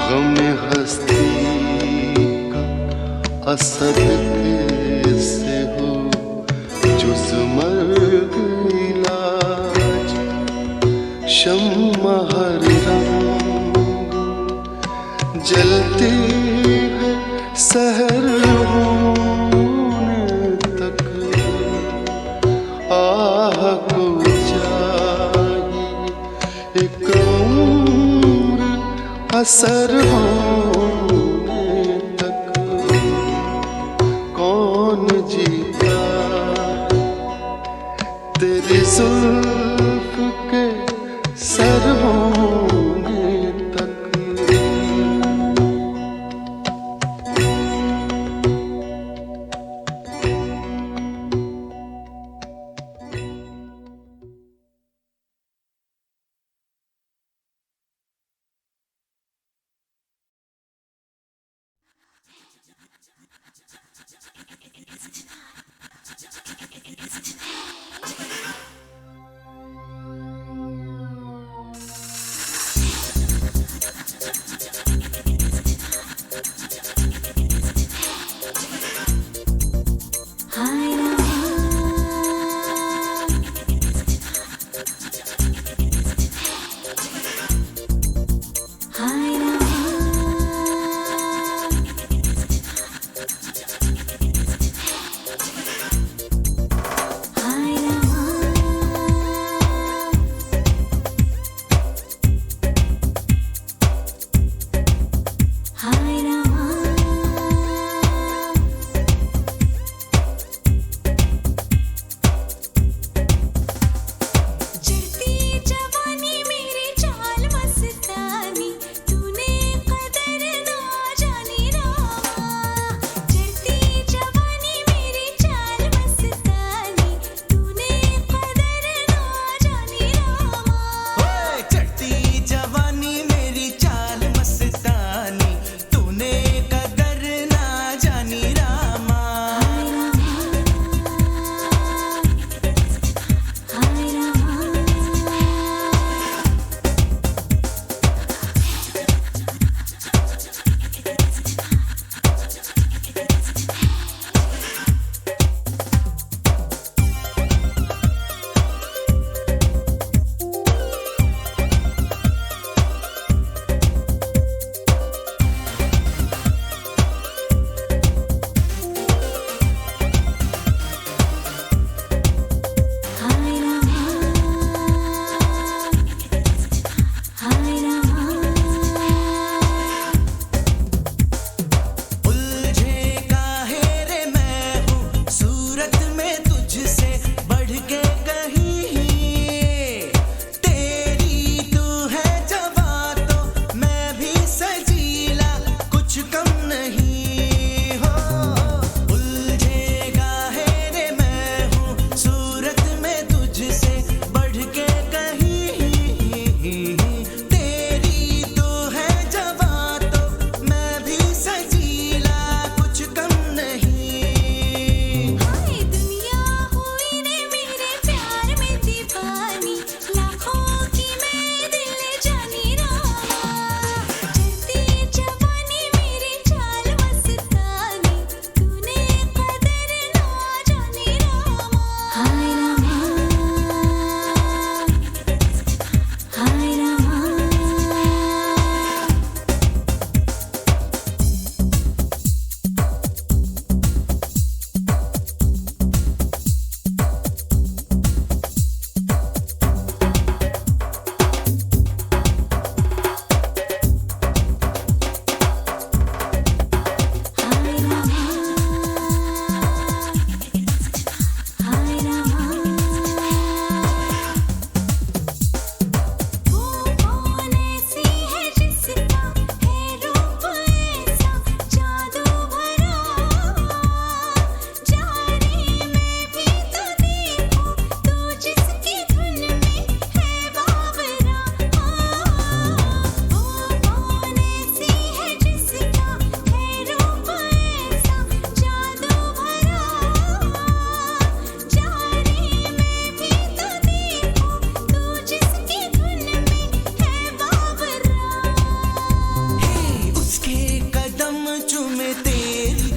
गम हस्ती का असद कैसे हो जुज मर्ग इलाज। शम्मा हर रंग जलती है सहर होने तक आह को चाहिए एक उम्र असर होने तक। कौन जीता तेरी जुल्फ के सर होने तक।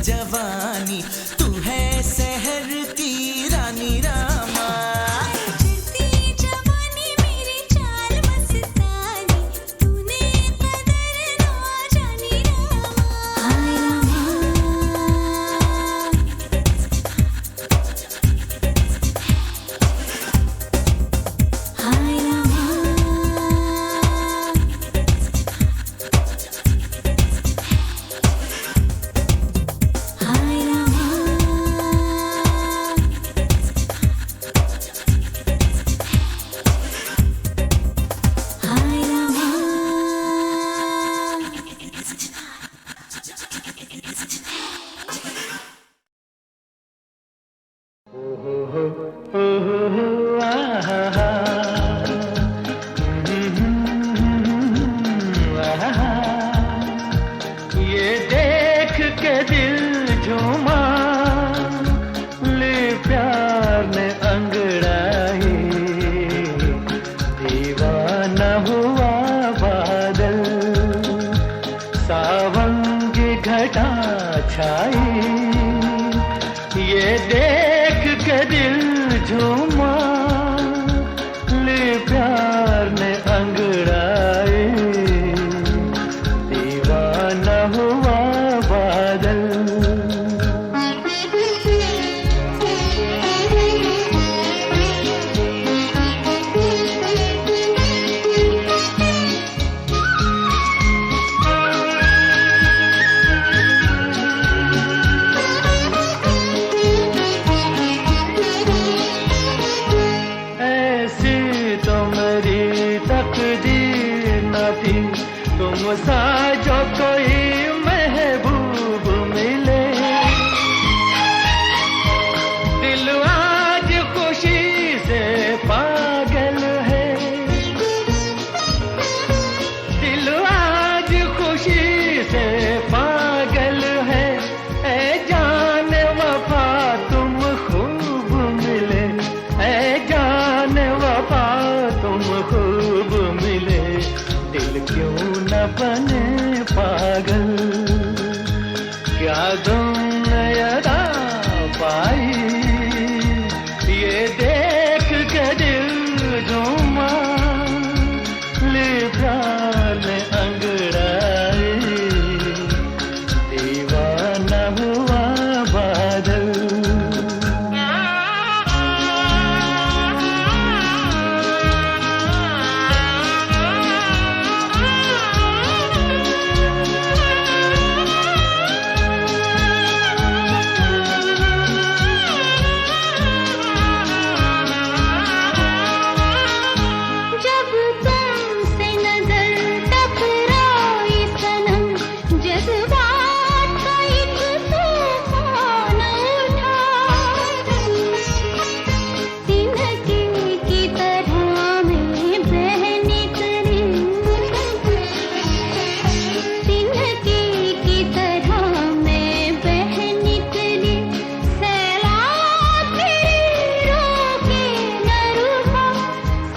जवानी, तू है शहर की रानी रामा। चढ़ती जवानी मेरी चाल मस्तानी, तूने कदर ना जानी रामा। हाय ये देख के दिल झूमा, ले प्यार ने अंगड़ाई, दीवाना हुआ बादल, सावन की घटा छाई। ये देख के दिल झूमा, ले प्यार ने अंगड़ाई, दीवाना हुआ बादल। ऐसी तो मेरी तकदीर न थी, तुम सा जो कोई महबूब मिले। दिल आज खुशी से पागल है, दिल आज खुशी से पागल है। ऐ जान वफा तुम खूब मिले, ऐ जान वफा तुम खूब मिले। दिल क्यों न बने पागल, क्या तुमने अदा पाई। ये देख के दिल झूमा, ले प्यार ने अंगड़ाई, दीवाना हुआ बादल। जब तुमसे नजर टकराई सनम, जज्बात का एक तूफान उठा। तिनके की तरह मैं बह निकली, तिनके की तरह मैं बह निकली। सैलाब मेरे रोके न रुका,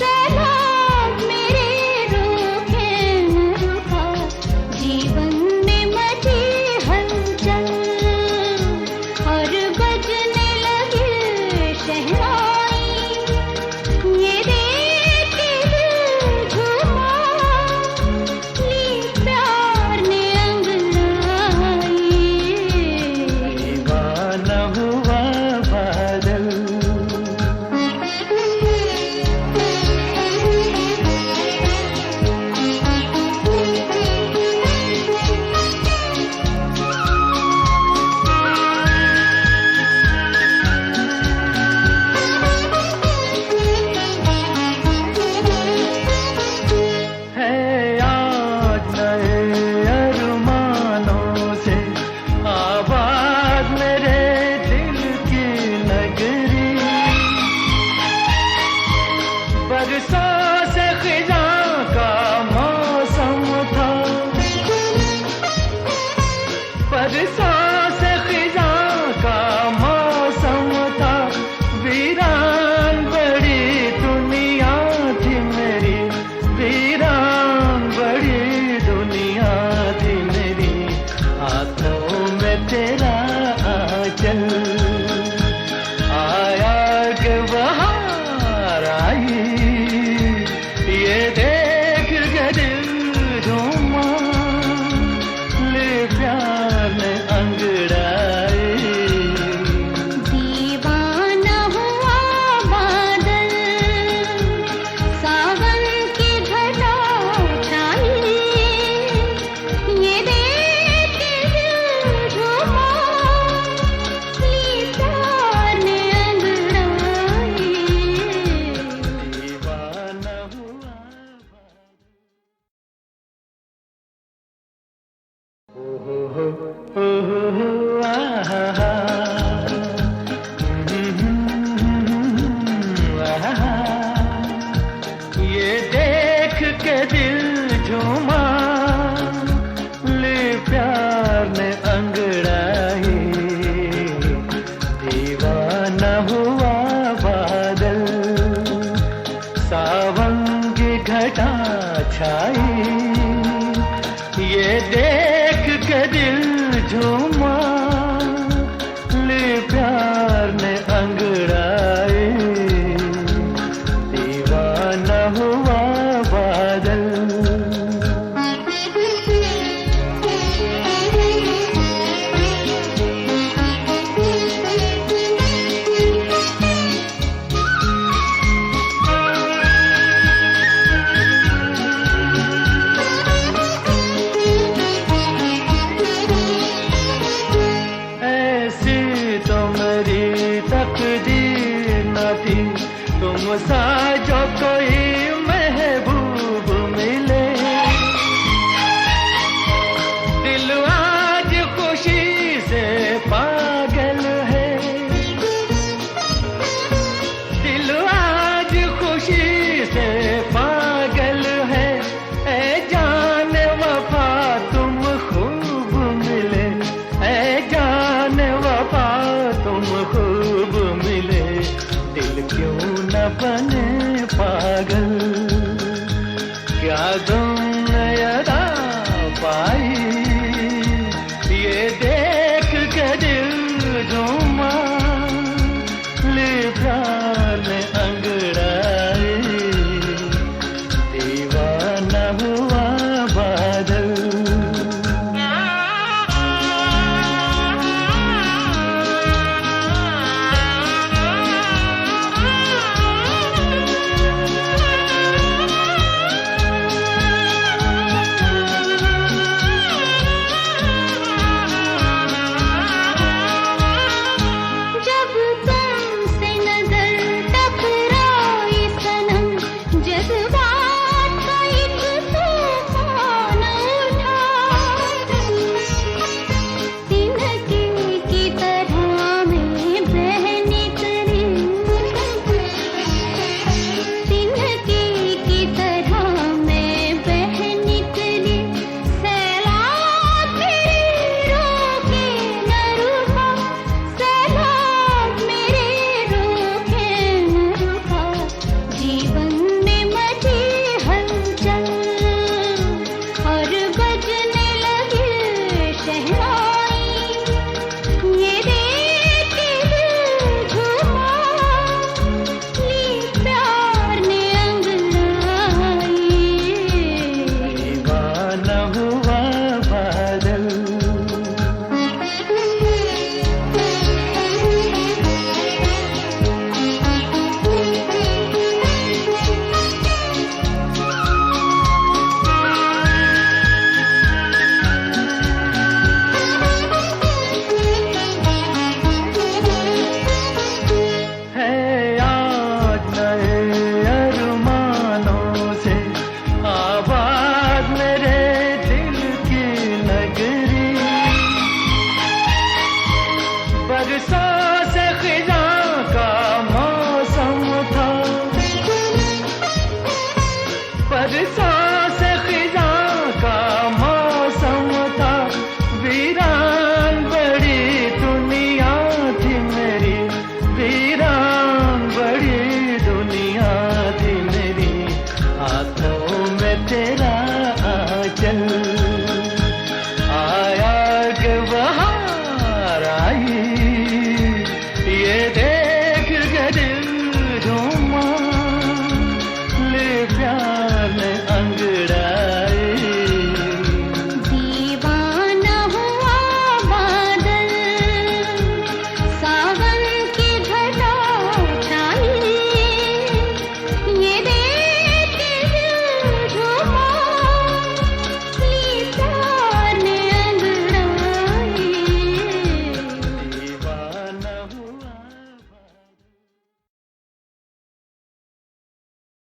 सैलाब मेरे रोके न रुका। जीवन में मची हलचल और बजने लगी शहनाई। ये देख के दिल झूमा, ली प्यार ने अंगड़ाई, दीवाना हुआ बादल। है आज नए अरमानों से आबाद मेरे दिल की नगरी। बरसों से खिजां का मौसम था, बरसों से खिजां का मौसम था। वीरान बड़ी दुनिया थी मेरी, वीरान बड़ी दुनिया थी मेरी। हाथों में तेरा ये देख के दिल झूमा, ले प्यार ने अंगड़ाई, दीवाना हुआ बादल, सावन की घटा छाई। ये देख के दिल झूमा, ले प्यार ने अंगड़ाई, दीवाना हुआ बादल। तुम सा जो कोई महबूब मिले, दिल आज खुशी से पागल है, दिल आज खुशी से पागल है। ऐ जान वफा तुम खूब मिले, ऐ जान वफा तुम खूब मिले, दिल क्यों न बने पागल, क्या तुमने अदा पाई। ये देख के दिल झूमा, ले प्यार ने अंगड़ाई, दीवाना हुआ बादल। प्यार ने अंगड़ा